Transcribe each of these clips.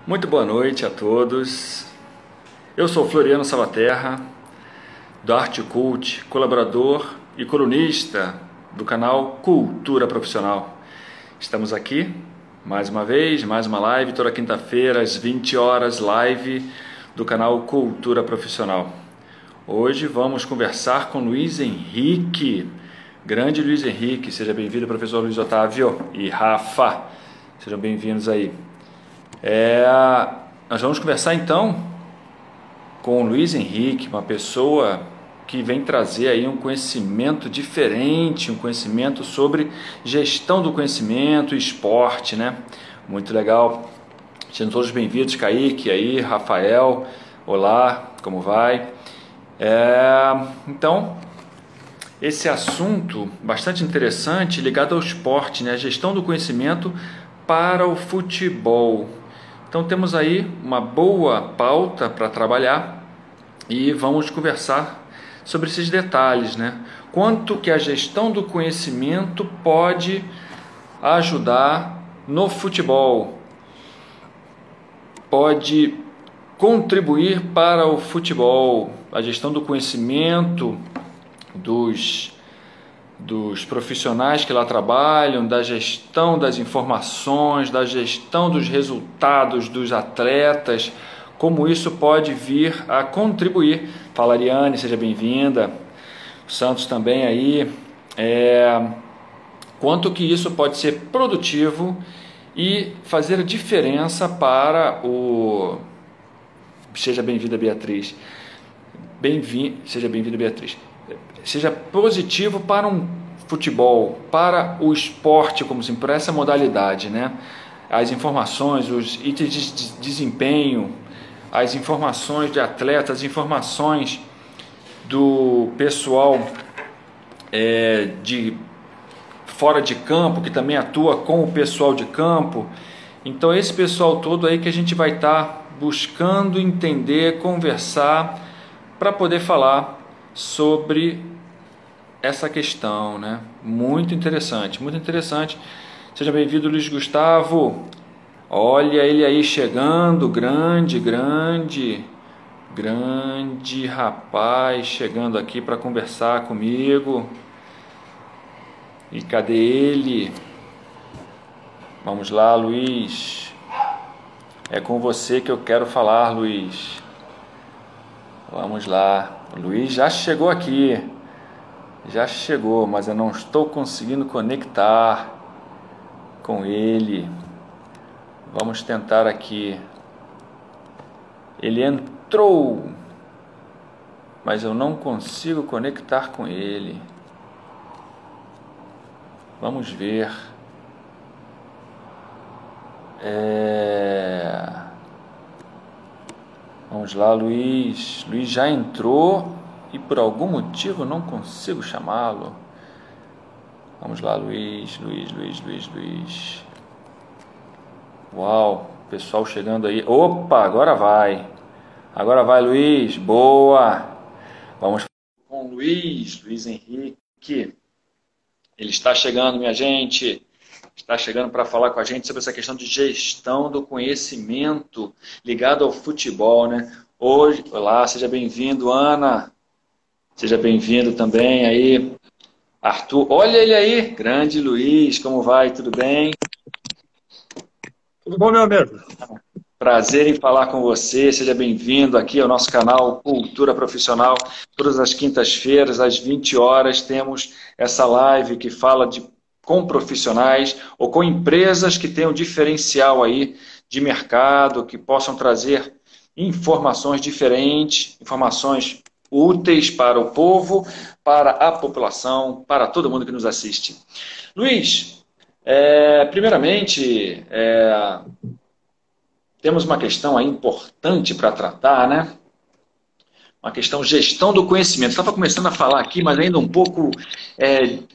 Muito boa noite a todos. Eu sou Floriano Salvaterra, do Arte Cult, colaborador e colunista do canal Cultura Profissional. Estamos aqui mais uma vez, mais uma live, toda quinta-feira às 20 horas, live do canal Cultura Profissional. Hoje vamos conversar com Luiz Henrique, grande Luiz Henrique. Seja bem-vindo, professor Luiz Otávio e Rafa. Sejam bem-vindos aí. Nós vamos conversar então com o Luiz Henrique, uma pessoa que vem trazer aí um conhecimento diferente, um conhecimento sobre gestão do conhecimento e esporte, né? Muito legal. Sejam todos bem-vindos, Kaique aí, Rafael, olá, como vai? Então, esse assunto bastante interessante ligado ao esporte, né? A gestão do conhecimento para o futebol. Então temos aí uma boa pauta para trabalhar e vamos conversar sobre esses detalhes, né? Quanto que a gestão do conhecimento pode ajudar no futebol, pode contribuir para o futebol, a gestão do conhecimento dos profissionais que lá trabalham, da gestão das informações, da gestão dos resultados dos atletas, como isso pode vir a contribuir. Fala, Ariane, seja bem-vinda. O Santos também aí. Quanto que isso pode ser produtivo e fazer diferença para o... Seja bem-vinda, Beatriz. Seja bem-vinda, Beatriz. Seja positivo para um futebol, para o esporte, como assim, para essa modalidade, né? As informações, os itens de desempenho, as informações de atletas, as informações do pessoal de fora de campo, que também atua com o pessoal de campo. Então esse pessoal todo aí que a gente vai estar buscando entender, conversar, para poder falar sobre essa questão, né? Muito interessante, muito interessante. Seja bem-vindo, Luiz Gustavo. Olha ele aí chegando, grande rapaz, chegando aqui para conversar comigo. E cadê ele? Vamos lá, Luiz. É com você que eu quero falar, Luiz. Vamos lá. O Luiz já chegou aqui. Já chegou, mas eu não estou conseguindo conectar com ele. Vamos tentar aqui. Ele entrou, mas eu não consigo conectar com ele. Vamos ver. Vamos lá, Luiz. Luiz já entrou e por algum motivo não consigo chamá-lo. Vamos lá, Luiz. Uau, pessoal chegando aí. Opa, agora vai. Agora vai, Luiz. Boa. Vamos com o Luiz Henrique. Ele está chegando, minha gente. Está chegando para falar com a gente sobre essa questão de gestão do conhecimento ligado ao futebol, né? Hoje, olá, seja bem-vindo, Ana. Seja bem-vindo também aí, Arthur. Olha ele aí, grande Luiz, como vai? Tudo bem? Tudo bom, meu amigo? Prazer em falar com você. Seja bem-vindo aqui ao nosso canal Cultura Profissional. Todas as quintas-feiras, às 20 horas, temos essa live que fala com profissionais ou com empresas que tenham diferencial aí de mercado, que possam trazer informações diferentes, informações úteis para o povo, para a população, para todo mundo que nos assiste. Luiz, primeiramente, temos uma questão aí importante para tratar, né? Uma questão gestão do conhecimento. Estava começando a falar aqui, mas ainda um pouco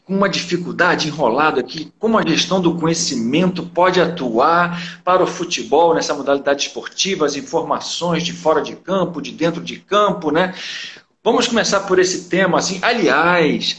com uma dificuldade enrolado aqui. Como a gestão do conhecimento pode atuar para o futebol nessa modalidade esportiva, as informações de fora de campo, de dentro de campo, né? Vamos começar por esse tema, assim. Aliás,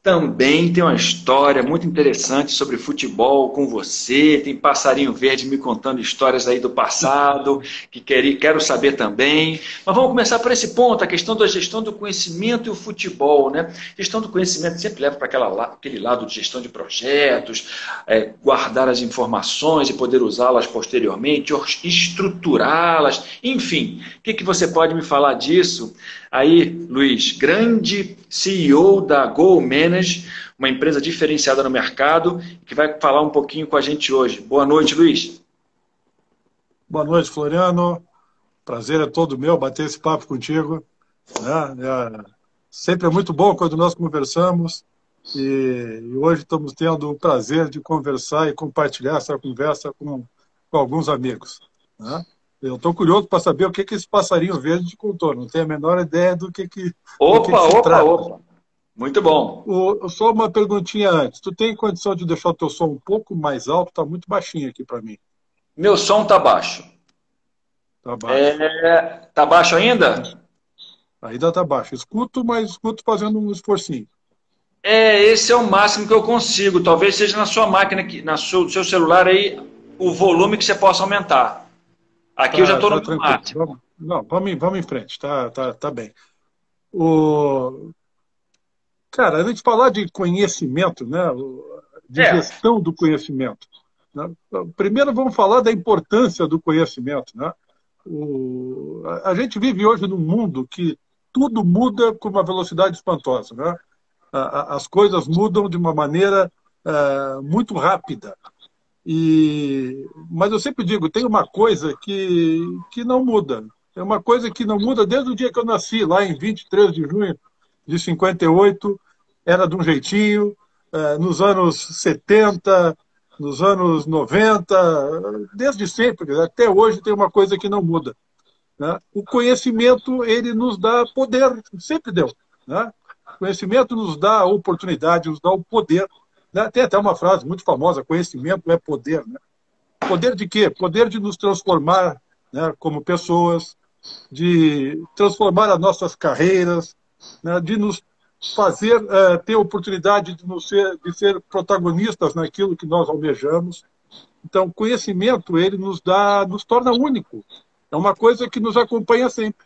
também tem uma história muito interessante sobre futebol com você. Tem Passarinho Verde me contando histórias aí do passado, que quero saber também. Mas vamos começar por esse ponto, a questão da gestão do conhecimento e o futebol, né? Gestão do conhecimento sempre leva para aquele lado de gestão de projetos, guardar as informações e poder usá-las posteriormente, estruturá-las, enfim. O que você pode me falar disso? Aí, Luiz, grande CEO da GoManage, uma empresa diferenciada no mercado, que vai falar um pouquinho com a gente hoje. Boa noite, Luiz. Boa noite, Floriano. Prazer é todo meu bater esse papo contigo, né? Sempre é muito bom quando nós conversamos e hoje estamos tendo o prazer de conversar e compartilhar essa conversa com alguns amigos, né? Eu estou curioso para saber o que esse passarinho verde te contou. Não tenho a menor ideia do que se trata. Opa. Muito bom. Só uma perguntinha antes. Tu tem condição de deixar o teu som um pouco mais alto? Está muito baixinho aqui para mim. Meu som está baixo. Está baixo. Tá baixo ainda? Ainda está baixo. Escuto, mas escuto fazendo um esforcinho. Esse é o máximo que eu consigo. Talvez seja na sua máquina, no seu celular aí, o volume que você possa aumentar. Aqui eu já estou no máximo. Vamos em frente, tá bem. Cara, a gente falar de conhecimento, né? De gestão do conhecimento, né? Primeiro vamos falar da importância do conhecimento, né? A gente vive hoje num mundo que tudo muda com uma velocidade espantosa, né? As coisas mudam de uma maneira muito rápida. Mas eu sempre digo, tem uma coisa que não muda. É uma coisa que não muda desde o dia que eu nasci, lá em 23 de junho de 58, era de um jeitinho, nos anos 70, nos anos 90, desde sempre, até hoje tem uma coisa que não muda, né? O conhecimento, ele nos dá poder, sempre deu, né? O conhecimento nos dá a oportunidade, nos dá o poder, né? Tem até uma frase muito famosa, conhecimento é poder, né? Poder de quê? Poder de nos transformar, né, como pessoas, de transformar as nossas carreiras, né, de nos fazer ter a oportunidade de ser protagonistas naquilo que nós almejamos. Então, o conhecimento, ele nos torna único. É uma coisa que nos acompanha sempre.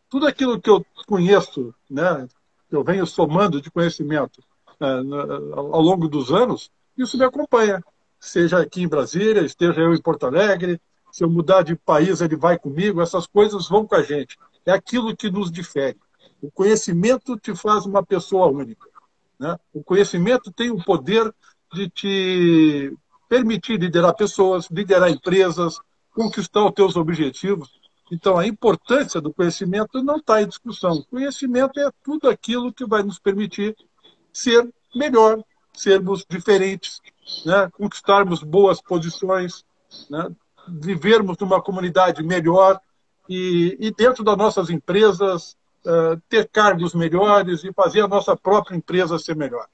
Tudo aquilo que eu conheço, né, que eu venho somando de conhecimento ao longo dos anos, isso me acompanha. Seja aqui em Brasília, esteja eu em Porto Alegre, se eu mudar de país, ele vai comigo, essas coisas vão com a gente. É aquilo que nos difere. O conhecimento te faz uma pessoa única, né? O conhecimento tem o poder de te permitir liderar pessoas, liderar empresas, conquistar os teus objetivos. Então, a importância do conhecimento não está em discussão. O conhecimento é tudo aquilo que vai nos permitir ser melhor, sermos diferentes, né? Conquistarmos boas posições, né? Vivermos numa comunidade melhor e dentro das nossas empresas ter cargos melhores e fazer a nossa própria empresa ser melhor.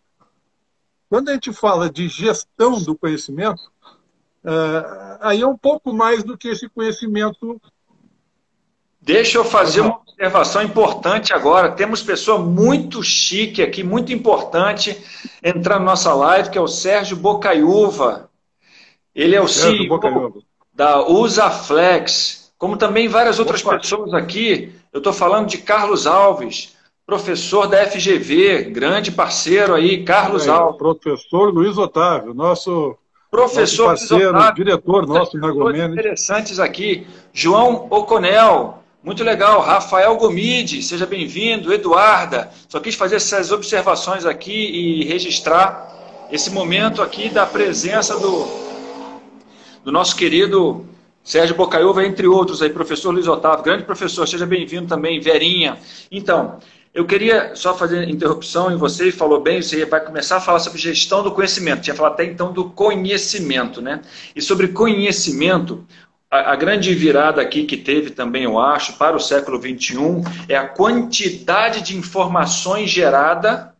Quando a gente fala de gestão do conhecimento, aí é um pouco mais do que esse conhecimento. Deixa eu fazer uma observação importante agora. Temos pessoa muito chique aqui, muito importante, entrar na nossa live, que é o Sérgio Bocaiúva. Ele é o CEO da Usaflex, como também várias outras pessoas aqui. Eu estou falando de Carlos Alves, professor da FGV, grande parceiro aí, Carlos Alves. Professor Luiz Otávio, nosso parceiro, Otávio, diretor nosso na GoManage. Interessantes aqui. João Oconel, muito legal. Rafael Gomide, seja bem-vindo. Eduarda, só quis fazer essas observações aqui e registrar esse momento aqui da presença do nosso querido Sérgio Bocaiúva, entre outros aí, professor Luiz Otávio, grande professor, seja bem-vindo também, Verinha. Então, eu queria só fazer interrupção em você, falou bem, você vai começar a falar sobre gestão do conhecimento, tinha falado até então do conhecimento, né? E sobre conhecimento, a grande virada aqui que teve também, eu acho, para o século XXI, é a quantidade de informações gerada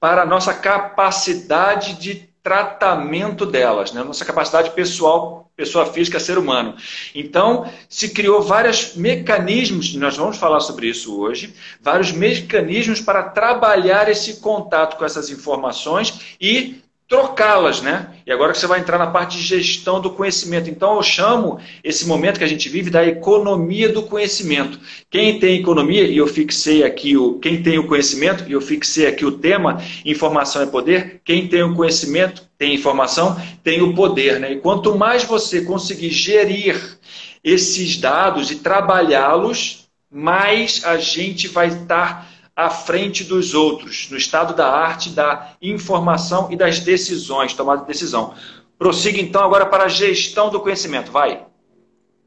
para a nossa capacidade de tratamento delas, né? Nossa capacidade pessoal, pessoa física, ser humano. Então, se criou vários mecanismos, nós vamos falar sobre isso hoje, vários mecanismos para trabalhar esse contato com essas informações e trocá-las, né? E agora que você vai entrar na parte de gestão do conhecimento. Então, eu chamo esse momento que a gente vive da economia do conhecimento. Quem tem economia, e eu fixei aqui quem tem o conhecimento, e eu fixei aqui o tema, informação é poder. Quem tem o conhecimento, tem informação, tem o poder, né? E quanto mais você conseguir gerir esses dados e trabalhá-los, mais a gente vai estar à frente dos outros, no estado da arte, da informação e das decisões, tomada de decisão. Prossiga então agora para a gestão do conhecimento, vai.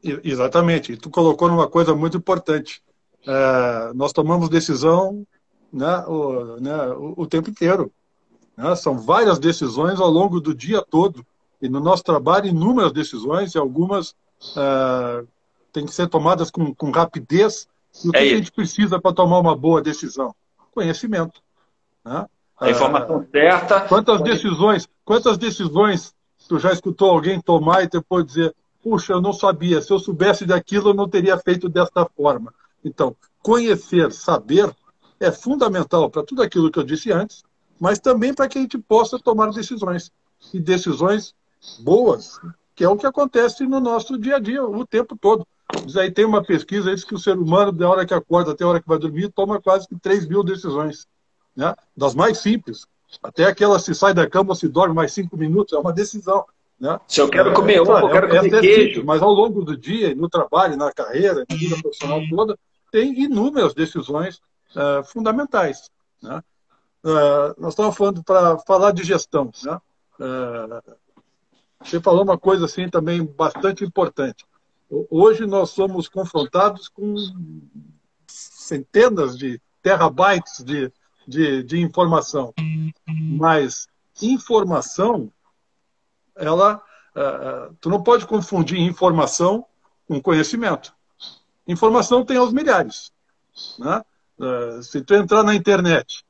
Exatamente, e tu colocou numa coisa muito importante. Nós tomamos decisão, né, o tempo inteiro. Né? São várias decisões ao longo do dia todo, e no nosso trabalho inúmeras decisões, e algumas têm que ser tomadas com rapidez. E o que a gente precisa para tomar uma boa decisão? Conhecimento. Né? A informação certa. Quantas decisões tu já escutou alguém tomar e depois dizer, puxa, eu não sabia, se eu soubesse daquilo eu não teria feito desta forma. Então, conhecer, saber, é fundamental para tudo aquilo que eu disse antes, mas também para que a gente possa tomar decisões. E decisões boas, que é o que acontece no nosso dia a dia, o tempo todo. Mas aí tem uma pesquisa, diz que o ser humano, da hora que acorda até a hora que vai dormir, toma quase que 3.000 decisões. Né? Das mais simples. Até aquela se sai da cama ou se dorme mais 5 minutos, é uma decisão. Né? Se eu quero comer ovo, eu quero comer queijo. Simples, mas ao longo do dia, no trabalho, na carreira, na vida profissional toda, tem inúmeras decisões fundamentais. Né? Nós estávamos falando para falar de gestão. Né? Você falou uma coisa assim também bastante importante. Hoje nós somos confrontados com centenas de terabytes de informação. Mas informação, tu não pode confundir informação com conhecimento. Informação tem aos milhares. Né? Se tu entrar na internet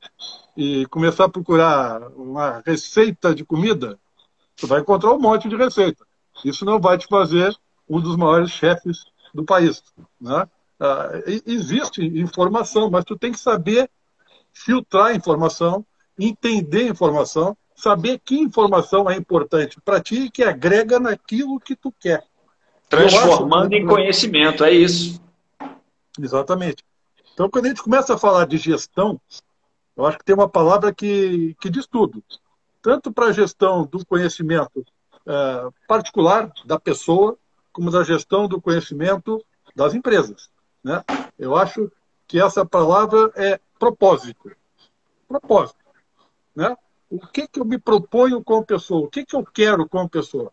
e começar a procurar uma receita de comida, tu vai encontrar um monte de receita. Isso não vai te fazer um dos maiores chefes do país. Né? Existe informação, mas tu tem que saber filtrar a informação, entender a informação, saber que informação é importante para ti e que agrega naquilo que tu quer. Transformando em conhecimento, é isso. Exatamente. Então, quando a gente começa a falar de gestão, eu acho que tem uma palavra que diz tudo. Tanto para a gestão do conhecimento particular da pessoa, como da gestão do conhecimento das empresas. Né? Eu acho que essa palavra é propósito. Propósito. Né? O que eu me proponho com a pessoa? O que eu quero com a pessoa?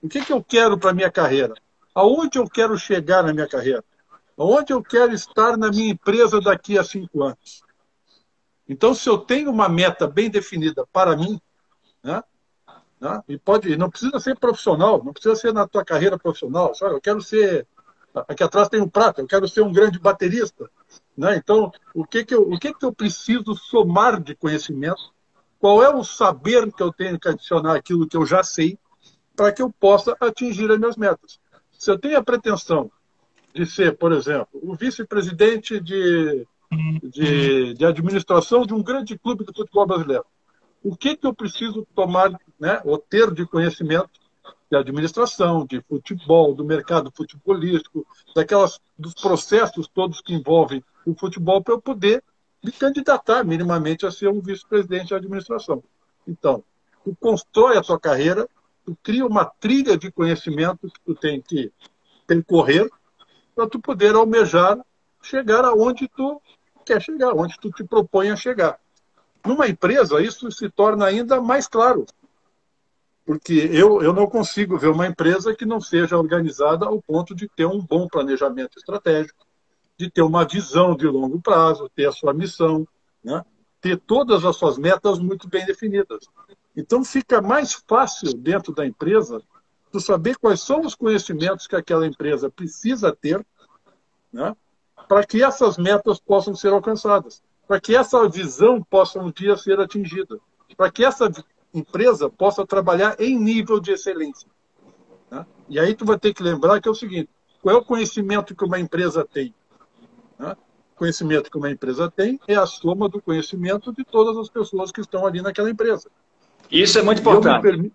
O que eu quero para a minha carreira? Aonde eu quero chegar na minha carreira? Aonde eu quero estar na minha empresa daqui a 5 anos? Então, se eu tenho uma meta bem definida para mim, né? E não precisa ser profissional, não precisa ser na tua carreira profissional. Olha, eu quero ser... Aqui atrás tem um prato, eu quero ser um grande baterista. Né? Então, o que eu preciso somar de conhecimento? Qual é o saber que eu tenho que adicionar àquilo que eu já sei para que eu possa atingir as minhas metas? Se eu tenho a pretensão de ser, por exemplo, o vice-presidente de administração de um grande clube do futebol brasileiro, o que eu preciso tomar, né, ou ter de conhecimento de administração, de futebol, do mercado futebolístico, dos processos todos que envolvem o futebol para eu poder me candidatar minimamente a ser um vice-presidente de administração. Então, tu constrói a tua carreira, tu cria uma trilha de conhecimento que tu tem que percorrer para tu poder almejar chegar aonde tu quer chegar, onde tu te propõe a chegar. Numa empresa, isso se torna ainda mais claro, porque eu não consigo ver uma empresa que não seja organizada ao ponto de ter um bom planejamento estratégico, de ter uma visão de longo prazo, ter a sua missão, né? Ter todas as suas metas muito bem definidas. Então fica mais fácil dentro da empresa tu saber quais são os conhecimentos que aquela empresa precisa ter, né? Para que essas metas possam ser alcançadas, para que essa visão possa um dia ser atingida, para que essa empresa possa trabalhar em nível de excelência. Né? E aí tu vai ter que lembrar que é o seguinte, qual é o conhecimento que uma empresa tem? Né? O conhecimento que uma empresa tem é a soma do conhecimento de todas as pessoas que estão ali naquela empresa. Isso é muito E importante.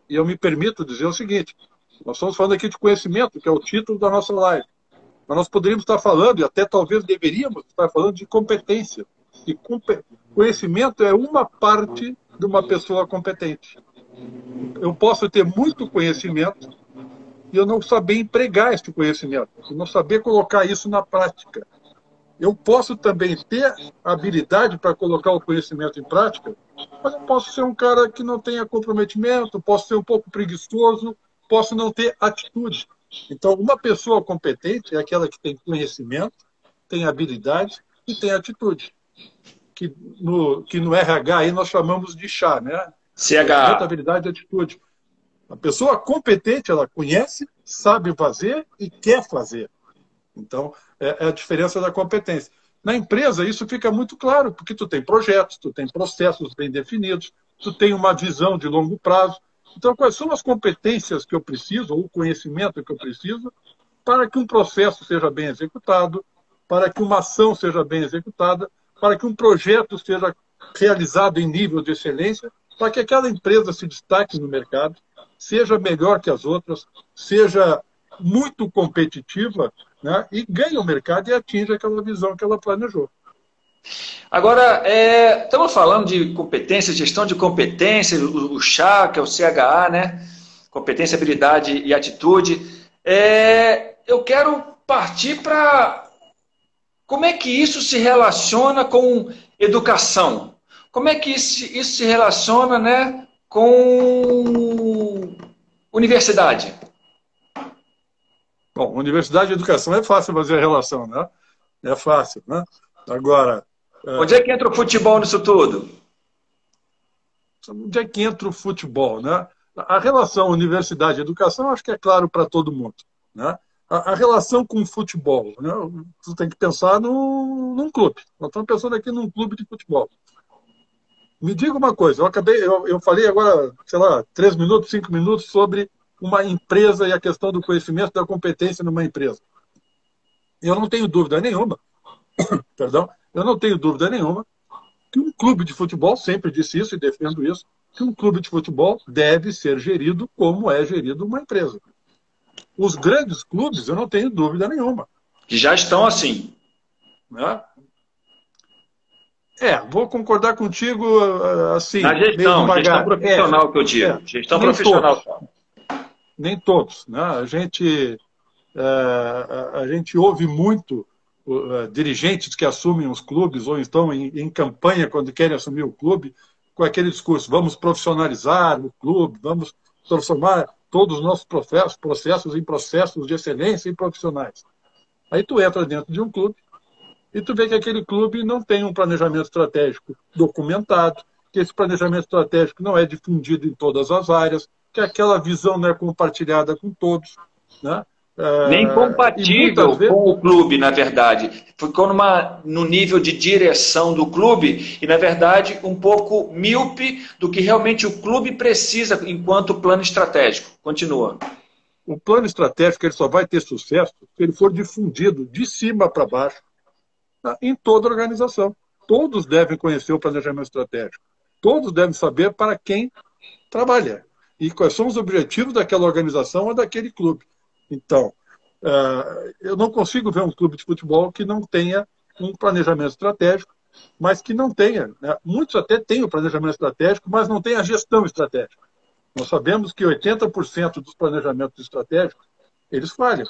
eu me permito dizer o seguinte, nós estamos falando aqui de conhecimento, que é o título da nossa live. Mas nós poderíamos estar falando, e até talvez deveríamos estar falando, de competência. E conhecimento é uma parte de uma pessoa competente. Eu posso ter muito conhecimento e eu não saber empregar esse conhecimento, e não saber colocar isso na prática. Eu posso também ter habilidade para colocar o conhecimento em prática, mas eu posso ser um cara que não tenha comprometimento, posso ser um pouco preguiçoso, posso não ter atitude. Então, uma pessoa competente é aquela que tem conhecimento, tem habilidade e tem atitude. Que no RH aí nós chamamos de chá, né? Conhecimento, CH. habilidade e atitude. A pessoa competente, ela conhece, sabe fazer e quer fazer. Então, é a diferença da competência. Na empresa, isso fica muito claro, porque tu tem projetos, tu tem processos bem definidos, tu tem uma visão de longo prazo. Então, quais são as competências que eu preciso, ou o conhecimento que eu preciso, para que um processo seja bem executado, para que uma ação seja bem executada, para que um projeto seja realizado em nível de excelência, para que aquela empresa se destaque no mercado, seja melhor que as outras, seja muito competitiva, né, e ganhe o mercado e atinja aquela visão que ela planejou. Agora, estamos falando de competência, gestão de competência, o CHA, que é o CHA, né? Competência, habilidade e atitude. Eu quero partir para como é que isso se relaciona com educação? Como é que isso se relaciona, né, com universidade? Bom, universidade e educação é fácil fazer a relação, né? É fácil, né? Agora, Onde é que entra o futebol nisso tudo? onde é que entra o futebol, né? A relação universidade e educação, acho que é claro para todo mundo, né? A relação com o futebol, né? Você tem que pensar num clube. Nós estamos pensando aqui num clube de futebol. Me diga uma coisa, eu falei agora, sei lá, 3 minutos, 5 minutos sobre uma empresa e a questão do conhecimento da competência numa empresa. Eu não tenho dúvida nenhuma, perdão, eu não tenho dúvida nenhuma que um clube de futebol, sempre disse isso e defendo isso, que um clube de futebol deve ser gerido como é gerido uma empresa. Os grandes clubes, eu não tenho dúvida nenhuma. Que já estão assim. Né? Vou concordar contigo Na assim, meio gestão devagar. profissional que eu digo. Gestão Nem profissional. todos, nem todos. Né? A gente ouve muito dirigentes que assumem os clubes ou estão em campanha quando querem assumir o clube com aquele discurso, vamos profissionalizar o clube, vamos transformar todos os nossos processos em processos de excelência e profissionais. Aí tu entra dentro de um clube e tu vê que aquele clube não tem um planejamento estratégico documentado, que esse planejamento estratégico não é difundido em todas as áreas, que aquela visão não é compartilhada com todos, né? Nem E muitas compatível vezes com o clube, na verdade. Ficou no nível de direção do clube e, na verdade, um pouco míope do que realmente o clube precisa enquanto plano estratégico. Continua. o plano estratégico ele só vai ter sucesso se ele for difundido de cima para baixo, tá? Em toda a organização. Todos devem conhecer o planejamento estratégico. Todos devem saber para quem trabalha e quais são os objetivos daquela organização ou daquele clube. Então, eu não consigo ver um clube de futebol que não tenha um planejamento estratégico, mas que não tenha, né? Muitos até têm o planejamento estratégico, mas não têm a gestão estratégica. Nós sabemos que 80% dos planejamentos estratégicos, eles falham.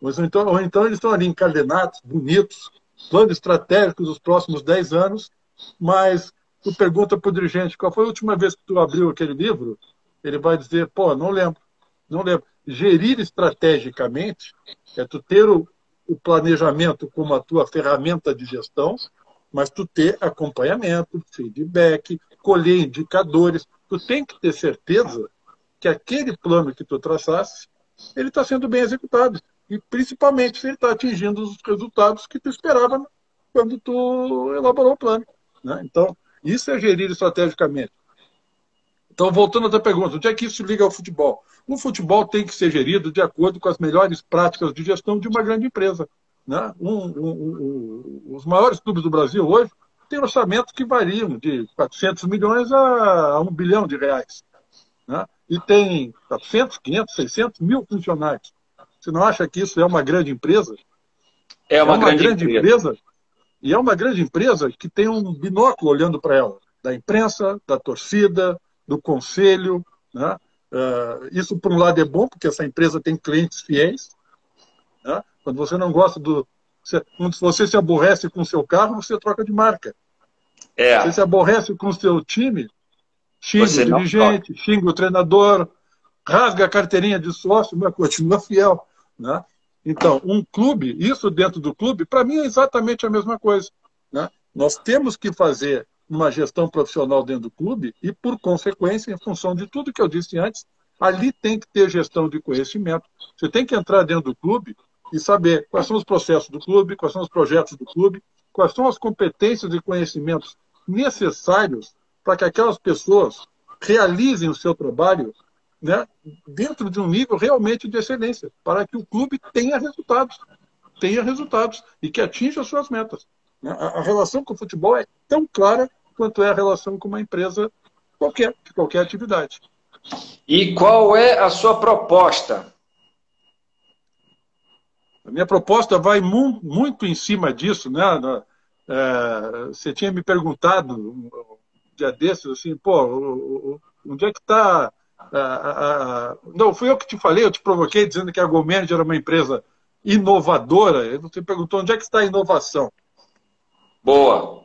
Ou então eles estão ali encadenados, bonitos, planos estratégicos dos próximos 10 anos, mas tu pergunta para o dirigente qual foi a última vez que tu abriu aquele livro, ele vai dizer, pô, não lembro, não lembro. Gerir estrategicamente é tu ter o planejamento como a tua ferramenta de gestão, mas tu ter acompanhamento, feedback, colher indicadores. Tu tem que ter certeza que aquele plano que tu traçasse, ele está sendo bem executado. E principalmente se ele está atingindo os resultados que tu esperava quando tu elaborou o plano. Né? Então, isso é gerir estrategicamente. Então, voltando à tua pergunta, onde é que isso liga ao futebol? O futebol tem que ser gerido de acordo com as melhores práticas de gestão de uma grande empresa. Né? Os maiores clubes do Brasil hoje têm orçamentos que variam de 400 milhões a 1 bilhão de reais. Né? E tem 400, 500, 600 mil funcionários. Você não acha que isso é uma grande empresa? É uma grande empresa. E é uma grande empresa que tem um binóculo olhando para ela, da imprensa, da torcida, do conselho. Né? Isso, por um lado, é bom, porque essa empresa tem clientes fiéis. Né? Quando você não gosta do... Quando você se aborrece com o seu carro, você troca de marca. Você se aborrece com o seu time, xinga o dirigente, xinga o treinador, rasga a carteirinha de sócio, mas continua fiel. Né? Então, um clube, isso dentro do clube, para mim é exatamente a mesma coisa. Né? Nós temos que fazer uma gestão profissional dentro do clube e, por consequência, em função de tudo que eu disse antes, ali tem que ter gestão de conhecimento. Você tem que entrar dentro do clube e saber quais são os processos do clube, quais são os projetos do clube, quais são as competências e conhecimentos necessários para que aquelas pessoas realizem o seu trabalho, né, dentro de um nível realmente de excelência, para que o clube tenha resultados e que atinja as suas metas. A relação com o futebol é tão clara quanto é a relação com uma empresa qualquer, de qualquer atividade. E qual é a sua proposta? A minha proposta vai muito em cima disso. Né? Você tinha me perguntado um dia desses, assim, pô, onde é que está... Não, fui eu que te falei, eu te provoquei dizendo que a Go Manager era uma empresa inovadora. Você perguntou onde é que está a inovação. Boa.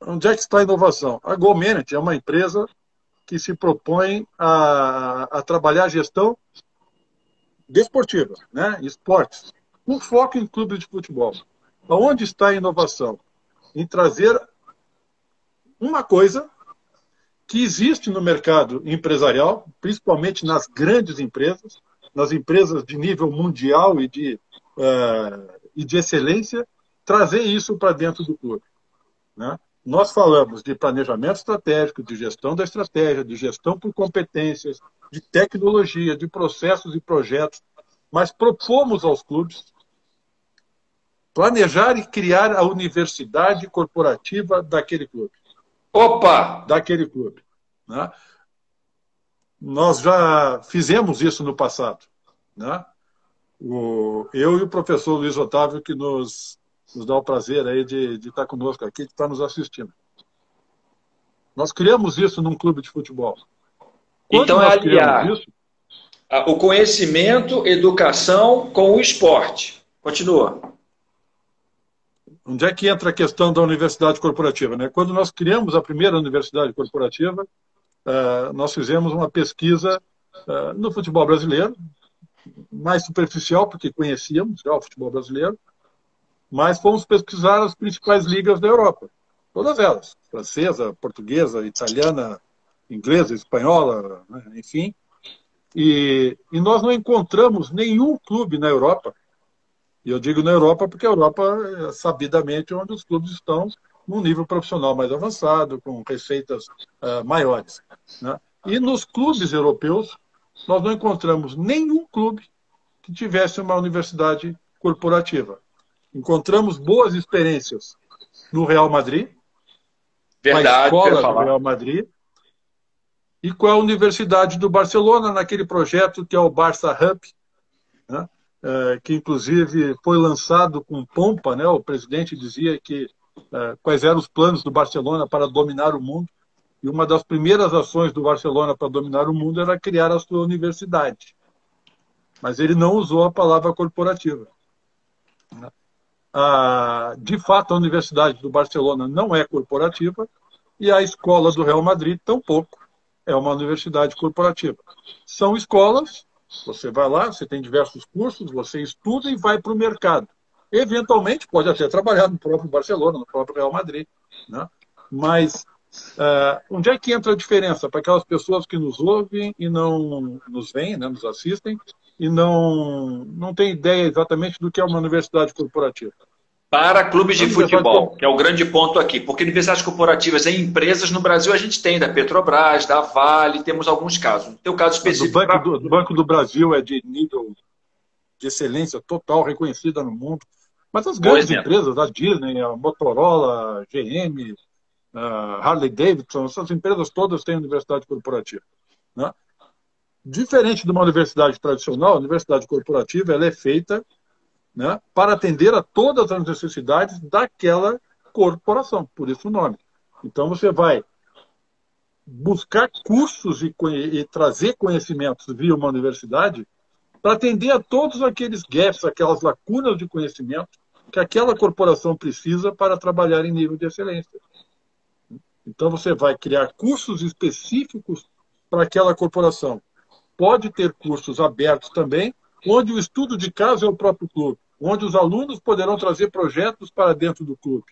Onde é que está a inovação? A Go Manager é uma empresa que se propõe a trabalhar a gestão desportiva, né? Esportes, com foco em clubes de futebol. Onde está a inovação? Em trazer uma coisa que existe no mercado empresarial, principalmente nas grandes empresas, nas empresas de nível mundial e de excelência, trazer isso para dentro do clube. Né? Nós falamos de planejamento estratégico, de gestão da estratégia, de gestão por competências, de tecnologia, de processos e projetos, mas propomos aos clubes planejar e criar a universidade corporativa daquele clube. Opa! Daquele clube. Né? Nós já fizemos isso no passado. Né? Eu e o professor Luiz Otávio, que nos dá o prazer aí de estar conosco aqui, de estar nos assistindo. Nós criamos isso num clube de futebol. Quando então é aliar o conhecimento, educação com o esporte. Continua. Onde é que entra a questão da universidade corporativa? Né? Quando nós criamos a primeira universidade corporativa, nós fizemos uma pesquisa no futebol brasileiro, mais superficial, porque conhecíamos já o futebol brasileiro, mas fomos pesquisar as principais ligas da Europa. Todas elas. Francesa, portuguesa, italiana, inglesa, espanhola, né? Enfim. E nós não encontramos nenhum clube na Europa. E eu digo na Europa porque a Europa é sabidamente onde os clubes estão num nível profissional mais avançado, com receitas maiores. Né? E nos clubes europeus, nós não encontramos nenhum clube que tivesse uma universidade corporativa. Encontramos boas experiências no Real Madrid, verdade, a escola do Real Madrid, e com a Universidade do Barcelona, naquele projeto que é o Barça Hub, né? Que inclusive foi lançado com pompa, né? O presidente dizia que quais eram os planos do Barcelona para dominar o mundo, e uma das primeiras ações do Barcelona para dominar o mundo era criar a sua universidade. Mas ele não usou a palavra corporativa. De fato, a Universidade do Barcelona não é corporativa e a escola do Real Madrid tampouco é uma universidade corporativa. São escolas, você vai lá, você tem diversos cursos, você estuda e vai para o mercado. Eventualmente, pode até trabalhar no próprio Barcelona, no próprio Real Madrid. Né? Mas onde é que entra a diferença para aquelas pessoas que nos ouvem e não nos veem, né, nos assistem, e não têm ideia exatamente do que é uma universidade corporativa? Para clubes A de universidade futebol, que é o grande ponto aqui. Porque universidades corporativas em empresas no Brasil a gente tem, da Petrobras, da Vale, temos alguns casos. No teu caso do específico Banco para do, Banco do Brasil é de nível de excelência total, reconhecida no mundo. Mas as bom grandes exemplo. empresas, a Disney, a Motorola, a GM, a Harley Davidson, essas empresas todas têm universidade corporativa. Né? Diferente de uma universidade tradicional, a universidade corporativa ela é feita, né, para atender a todas as necessidades daquela corporação, por isso o nome. Então você vai buscar cursos e trazer conhecimentos via uma universidade para atender a todos aqueles gaps, aquelas lacunas de conhecimento que aquela corporação precisa para trabalhar em nível de excelência. Então você vai criar cursos específicos para aquela corporação. Pode ter cursos abertos também, onde o estudo de caso é o próprio clube, onde os alunos poderão trazer projetos para dentro do clube,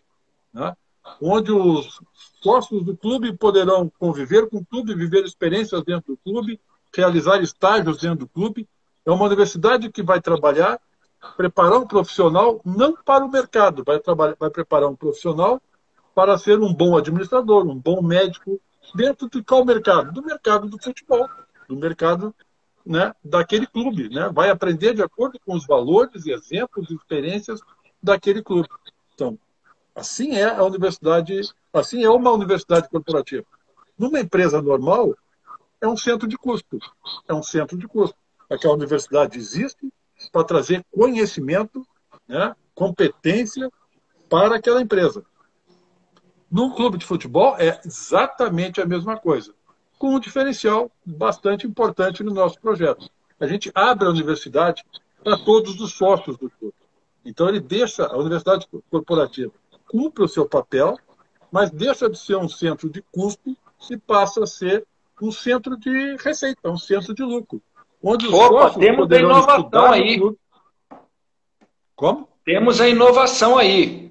né? Onde os sócios do clube poderão conviver com o clube, viver experiências dentro do clube, realizar estágios dentro do clube. É uma universidade que vai trabalhar, preparar um profissional não para o mercado, vai preparar um profissional para ser um bom administrador, um bom médico, dentro de qual mercado? Do mercado do futebol, do mercado, né, daquele clube. Né? Vai aprender de acordo com os valores, exemplos e experiências daquele clube. Então, assim é a universidade, assim é uma universidade corporativa. Numa empresa normal, é um centro de custo. É um centro de custo. Aquela universidade existe para trazer conhecimento, né, competência para aquela empresa. Num clube de futebol é exatamente a mesma coisa, com um diferencial bastante importante no nosso projeto. A gente abre a universidade para todos os sócios do clube. Então ele deixa a universidade corporativa cumpre o seu papel, mas deixa de ser um centro de custo e passa a ser um centro de receita, um centro de lucro, onde os Opa, sócios temos a poderão inovação estudar no aí. clube. Como? Temos a inovação aí.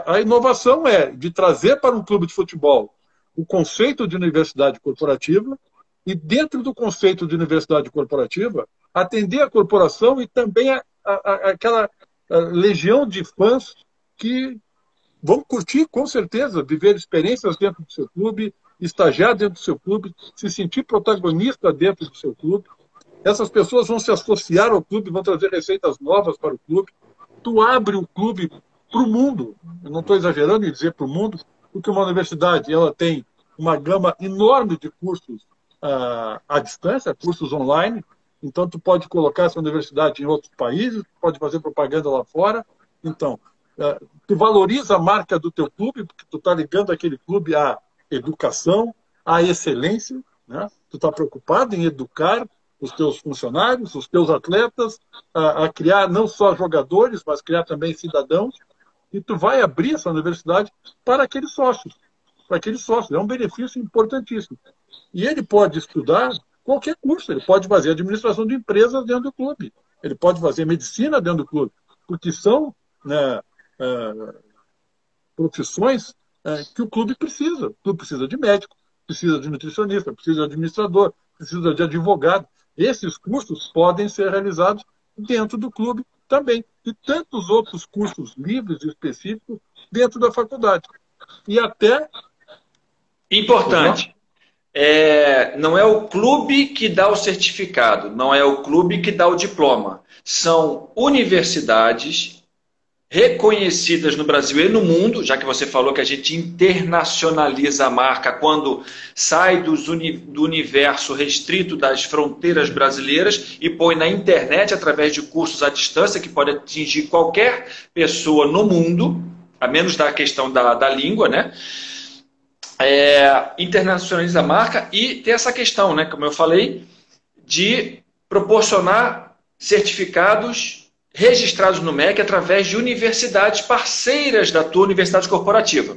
A inovação é de trazer para um clube de futebol o conceito de universidade corporativa e, dentro do conceito de universidade corporativa, atender a corporação e também aquela legião de fãs que vão curtir, com certeza, viver experiências dentro do seu clube, estagiar dentro do seu clube, se sentir protagonista dentro do seu clube. Essas pessoas vão se associar ao clube, vão trazer receitas novas para o clube. Tu abre o clube para o mundo. Eu não estou exagerando em dizer para o mundo, porque uma universidade ela tem uma gama enorme de cursos à distância, cursos online. Então, tu pode colocar essa universidade em outros países, pode fazer propaganda lá fora. Então, tu valoriza a marca do teu clube, porque tu está ligando aquele clube à educação, à excelência, né? Tu está preocupado em educar os teus funcionários, os teus atletas, a criar não só jogadores, mas criar também cidadãos, e tu vai abrir essa universidade para aqueles sócios. Para aqueles sócios. É um benefício importantíssimo. E ele pode estudar qualquer curso, ele pode fazer administração de empresas dentro do clube, ele pode fazer medicina dentro do clube, porque são, né, profissões que o clube precisa. O clube precisa de médico, precisa de nutricionista, precisa de administrador, precisa de advogado. Esses cursos podem ser realizados dentro do clube também. E tantos outros cursos livres e específicos dentro da faculdade. E até... Importante. Não é o clube que dá o certificado, não é o clube que dá o diploma. São universidades reconhecidas no Brasil e no mundo, já que você falou que a gente internacionaliza a marca quando sai do universo restrito das fronteiras brasileiras e põe na internet através de cursos à distância que pode atingir qualquer pessoa no mundo, a menos da questão da língua, né? Internacionaliza a marca e tem essa questão, né, como eu falei, de proporcionar certificados registrados no MEC através de universidades parceiras da tua universidade corporativa.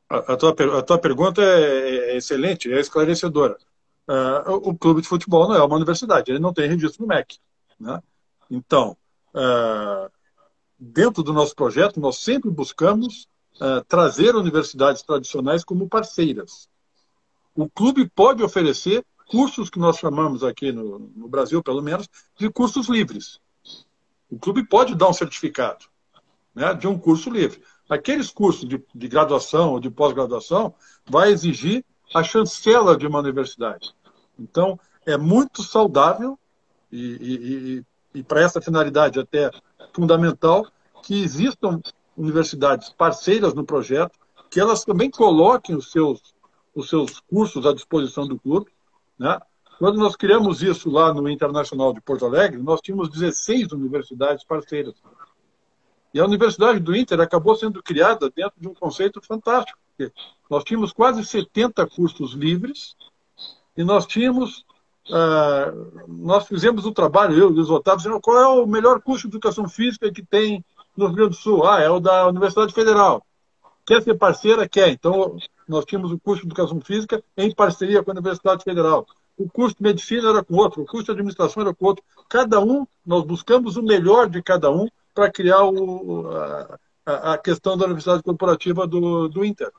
A tua pergunta é excelente, é esclarecedora. O clube de futebol não é uma universidade, ele não tem registro no MEC. Né? Então, dentro do nosso projeto, nós sempre buscamos trazer universidades tradicionais como parceiras. O clube pode oferecer cursos que nós chamamos aqui no Brasil, pelo menos, de cursos livres. O clube pode dar um certificado. né, de um curso livre. Aqueles cursos de graduação ou de pós-graduação vai exigir a chancela de uma universidade. Então, é muito saudável e para essa finalidade até fundamental que existam universidades parceiras no projeto, que elas também coloquem os seus cursos à disposição do clube, né? Quando nós criamos isso lá no Internacional de Porto Alegre, nós tínhamos 16 universidades parceiras. E a Universidade do Inter acabou sendo criada dentro de um conceito fantástico, porque nós tínhamos quase 70 cursos livres e nós tínhamos, nós fizemos o trabalho, eu e os Otávio, dizendo qual é o melhor curso de educação física que tem no Rio Grande do Sul. É o da Universidade Federal. Quer ser parceira? Quer. Então, nós tínhamos o curso de educação física em parceria com a Universidade Federal. O curso de medicina era com outro, o curso de administração era com outro. Cada um, nós buscamos o melhor de cada um para criar a questão da Universidade Corporativa do Inter.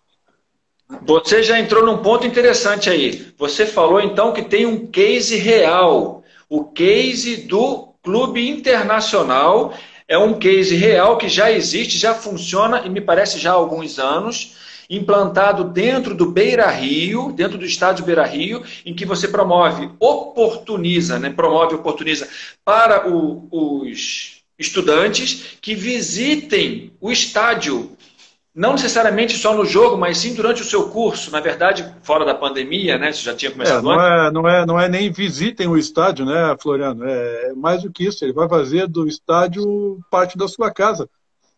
Você já entrou num ponto interessante aí. Você falou então que tem um case real. O case do Clube Internacional é um case real que já existe, já funciona e me parece já há alguns anos, implantado dentro do Beira-Rio, dentro do estádio Beira-Rio, em que você oportuniza para os estudantes que visitem o estádio. Não necessariamente só no jogo, mas sim durante o seu curso. Na verdade, fora da pandemia, né? Isso já tinha começado antes. Não é nem visitem o estádio, né, Floriano? É mais do que isso. Ele vai fazer do estádio parte da sua casa.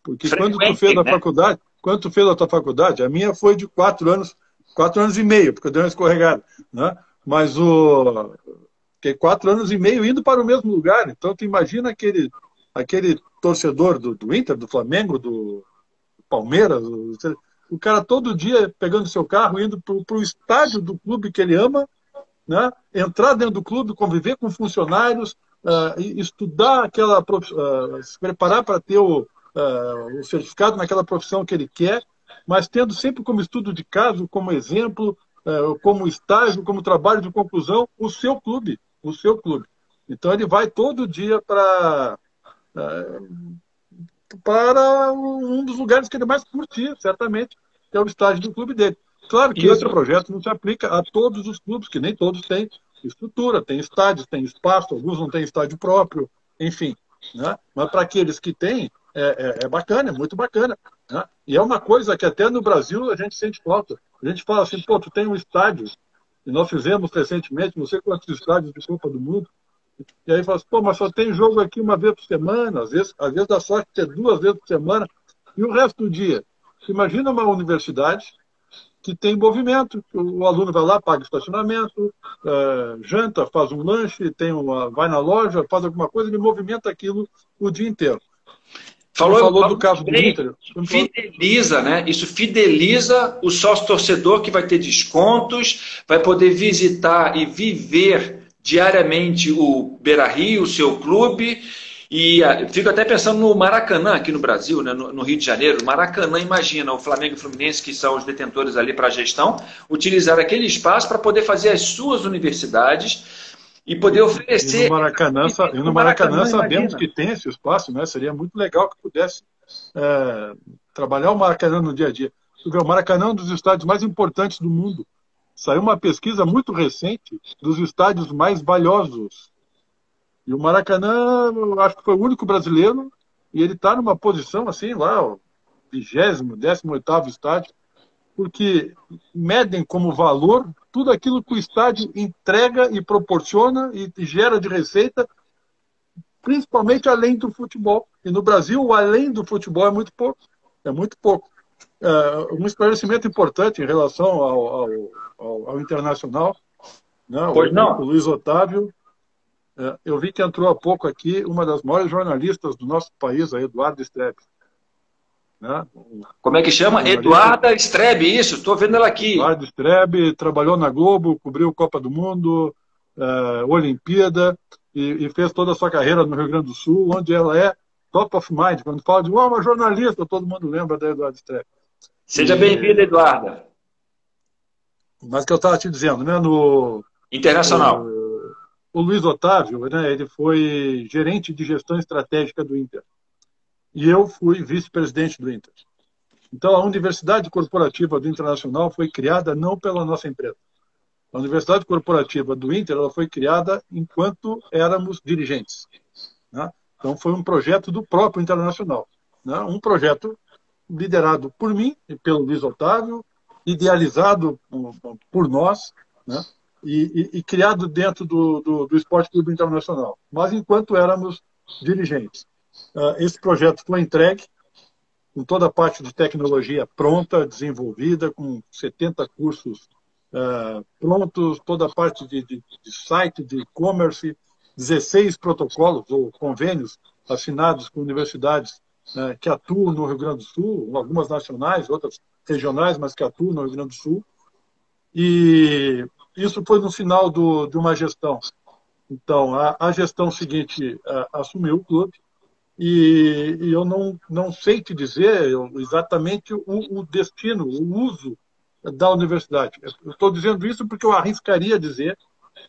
Porque quando tu fez a faculdade, a tua faculdade, a minha foi de 4 anos e meio, porque eu dei uma escorregada, né? Mas que 4 anos e meio indo para o mesmo lugar. Então, tu imagina aquele torcedor do Inter, do Flamengo, do Palmeiras, o cara todo dia pegando seu carro, indo para o estádio do clube que ele ama, né? Entrar dentro do clube, conviver com funcionários, estudar se preparar para ter o certificado naquela profissão que ele quer, mas tendo sempre como estudo de caso, como exemplo, como estágio, como trabalho de conclusão, o seu clube. Então ele vai todo dia para um dos lugares que ele mais curtia, certamente, que é o estádio do clube dele. Claro que esse projeto não se aplica a todos os clubes, que nem todos têm estrutura, têm estádios, têm espaço, alguns não têm estádio próprio, enfim. Né? Mas para aqueles que têm, é bacana, é muito bacana. Né? E é uma coisa que até no Brasil a gente sente falta. A gente fala assim, pô, tu tem um estádio, e nós fizemos recentemente, não sei quantos estádios de Copa do Mundo, e aí fala assim, pô, mas só tem jogo aqui uma vez por semana, às vezes dá sorte de ter 2 vezes por semana, e o resto do dia. Imagina uma universidade que tem movimento, o aluno vai lá, paga estacionamento, janta, faz um lanche, vai na loja, faz alguma coisa, ele movimenta aquilo o dia inteiro. Falou do caso do Inter. Fideliza, né? Isso fideliza o sócio-torcedor que vai ter descontos, vai poder visitar e viver diariamente o Beira-Rio, o seu clube. E fico até pensando no Maracanã aqui no Brasil, né? No Rio de Janeiro. Maracanã, imagina, o Flamengo e o Fluminense, que são os detentores ali para a gestão, utilizar aquele espaço para poder fazer as suas universidades e poder oferecer... E no Maracanã sabemos que tem esse espaço, né? Seria muito legal que pudesse trabalhar o Maracanã no dia a dia. Porque o Maracanã é um dos estádios mais importantes do mundo. Saiu uma pesquisa muito recente dos estádios mais valiosos. E o Maracanã, eu acho que foi o único brasileiro, e ele está numa posição assim, lá, o 20º, 18º estádio, porque medem como valor tudo aquilo que o estádio entrega e proporciona e gera de receita, principalmente além do futebol. E no Brasil, o além do futebol é muito pouco. É muito pouco. Um esclarecimento importante em relação ao Internacional, né? O Luiz Otávio. Eu vi que entrou há pouco aqui uma das maiores jornalistas do nosso país, a Eduarda Strebe. Né? Como é que chama? Eduarda Strebe, isso, estou vendo ela aqui. Eduarda Strebe trabalhou na Globo, cobriu Copa do Mundo, Olimpíada, e fez toda a sua carreira no Rio Grande do Sul, onde ela é top of mind. Quando fala de uma jornalista, todo mundo lembra da Eduarda Strebe. Seja bem-vinda, Eduarda. Mas o que eu estava te dizendo, né? No Internacional. O Luiz Otávio, né, ele foi gerente de gestão estratégica do Inter. e eu fui vice-presidente do Inter. Então, a Universidade Corporativa do Internacional foi criada não pela nossa empresa. A Universidade Corporativa do Inter ela foi criada enquanto éramos dirigentes, né? Então, foi um projeto do próprio Internacional, né? Um projeto liderado por mim e pelo Luiz Otávio, idealizado por nós, né? E criado dentro do Esporte Clube Internacional, mas enquanto éramos dirigentes. Esse projeto foi entregue com toda a parte de tecnologia pronta, desenvolvida, com 70 cursos prontos, toda a parte de site, de e-commerce, 16 protocolos ou convênios assinados com universidades que atuam no Rio Grande do Sul, algumas nacionais, outras regionais, mas que atuam no Rio Grande do Sul. E isso foi no final de uma gestão. Então, a gestão seguinte assumiu o clube e eu não sei te dizer exatamente o destino, o uso da universidade. Eu estou dizendo isso porque eu arriscaria dizer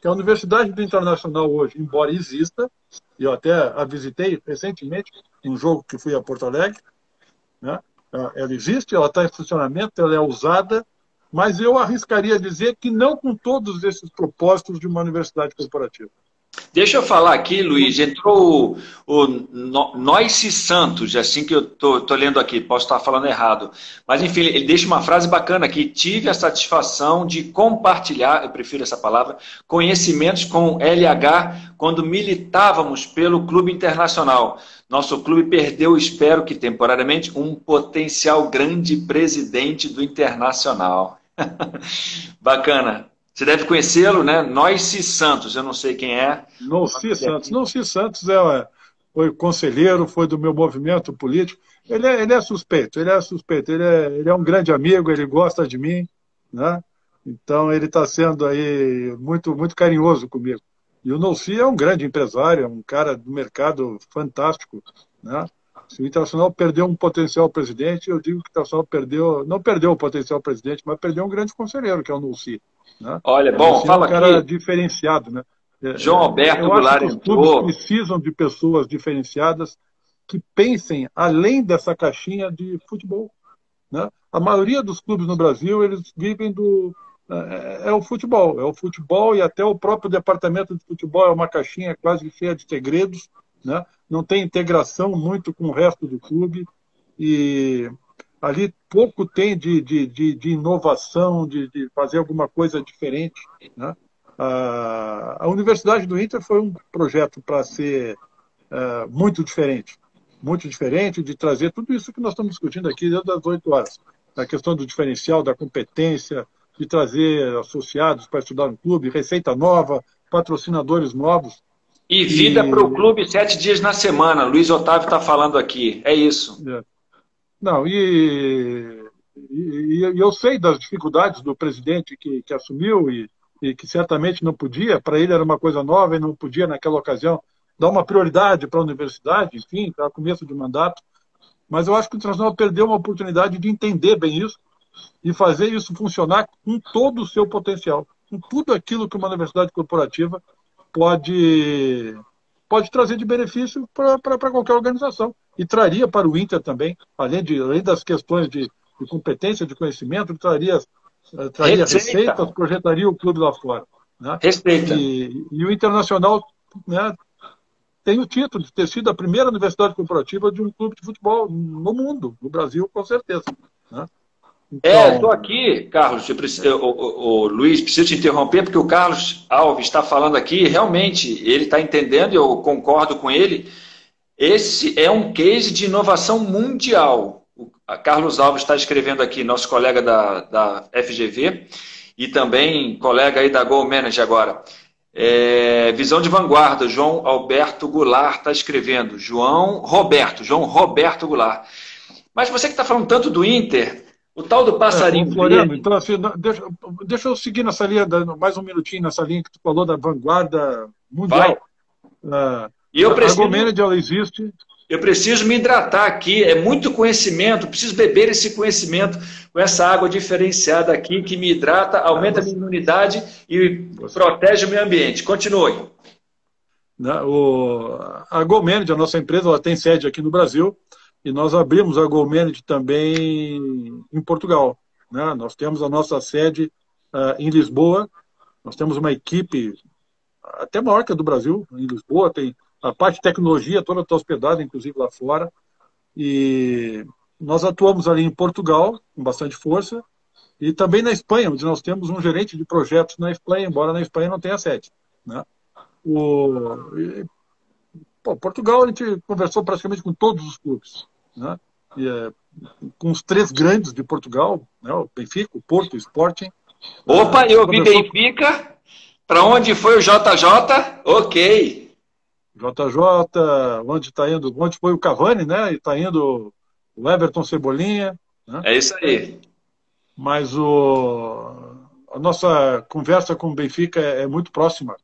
que a Universidade do Internacional hoje, embora exista, e eu até a visitei recentemente, num jogo que fui a Porto Alegre, né? Ela existe, ela está em funcionamento, ela é usada, mas eu arriscaria dizer que não com todos esses propósitos de uma universidade corporativa. Deixa eu falar aqui, Luiz, entrou o Noice Santos, assim que eu estou lendo aqui, posso estar falando errado. Mas, enfim, ele deixa uma frase bacana aqui. Tive a satisfação de compartilhar, eu prefiro essa palavra, conhecimentos com LH quando militávamos pelo Clube Internacional. Nosso clube perdeu, espero que temporariamente, um potencial grande presidente do Internacional. Bacana. Você deve conhecê-lo, né? Noice Santos, eu não sei quem é. Noice Santos. Noice Santos foi conselheiro, foi do meu movimento político. Ele é suspeito, ele é um grande amigo, ele gosta de mim, né? Então ele está sendo aí muito, muito carinhoso comigo. E o Noice é um grande empresário, é um cara do mercado fantástico, né? Se o Internacional perdeu um potencial presidente, eu digo que o Internacional não perdeu o potencial presidente, mas perdeu um grande conselheiro, que é o Noice. Né? Olha, bom, fala aqui. É um cara aqui. diferenciado, né? João Alberto eu Goulart acho que os clubes precisam de pessoas diferenciadas que pensem além dessa caixinha de futebol, né? A maioria dos clubes no Brasil, eles vivem o futebol e até o próprio departamento de futebol é uma caixinha quase cheia de segredos, né? Não tem integração muito com o resto do clube e ali pouco tem de inovação, de fazer alguma coisa diferente, né? A Universidade do Inter foi um projeto para ser muito diferente, de trazer tudo isso que nós estamos discutindo aqui desde as 8 horas. A questão do diferencial, da competência, de trazer associados para estudar no clube, receita nova, patrocinadores novos. E vida para o clube 7 dias na semana. Luiz Otávio está falando aqui. É isso. Não, e eu sei das dificuldades do presidente que assumiu e que certamente não podia, para ele era uma coisa nova e não podia, naquela ocasião, dar uma prioridade para a universidade, enfim, para começo de mandato. Mas eu acho que o Internacional perdeu uma oportunidade de entender bem isso e fazer isso funcionar com todo o seu potencial, com tudo aquilo que uma universidade corporativa pode trazer de benefício para qualquer organização. E traria para o Inter também, além das questões de competência, de conhecimento, traria receitas, projetaria o clube lá fora. Né? Receita. E o Internacional, né, tem o título de ter sido a primeira universidade corporativa de um clube de futebol no mundo, no Brasil, com certeza. Né? Então... estou aqui, Carlos, o Luiz, preciso te interromper, porque o Carlos Alves está falando aqui, realmente, ele está entendendo, e eu concordo com ele, esse é um case de inovação mundial. O Carlos Alves está escrevendo aqui, nosso colega da FGV, e também colega aí da Go Manager agora. Visão de vanguarda, João Alberto Goulart está escrevendo, João Roberto Goulart. Mas você que está falando tanto do Inter... O tal do passarinho. Floriano, então, assim, deixa eu seguir nessa linha, mais um minutinho nessa linha que tu falou da vanguarda mundial. E eu preciso, a Gomened, ela existe. Eu preciso me hidratar aqui, é muito conhecimento, preciso beber esse conhecimento com essa água diferenciada aqui que me hidrata, aumenta a minha imunidade e protege o meio ambiente. Continue. A Gomened, a nossa empresa, ela tem sede aqui no Brasil. e nós abrimos a GoManage também em Portugal, né? Nós temos a nossa sede em Lisboa, nós temos uma equipe até maior que a do Brasil, em Lisboa, tem a parte de tecnologia toda está hospedada, inclusive lá fora, e nós atuamos ali em Portugal com bastante força, e também na Espanha, onde nós temos um gerente de projetos na Espanha, embora na Espanha não tenha sede, né? Portugal, a gente conversou praticamente com todos os clubes, né? Com os três grandes de Portugal, né? O Benfica, o Porto, o Sporting. Opa, eu vi Benfica. Para onde foi o JJ? Ok. JJ, onde está indo? Onde foi o Cavani, né? E está indo o Everton Cebolinha, né? É isso aí. Mas a nossa conversa com o Benfica é muito próxima,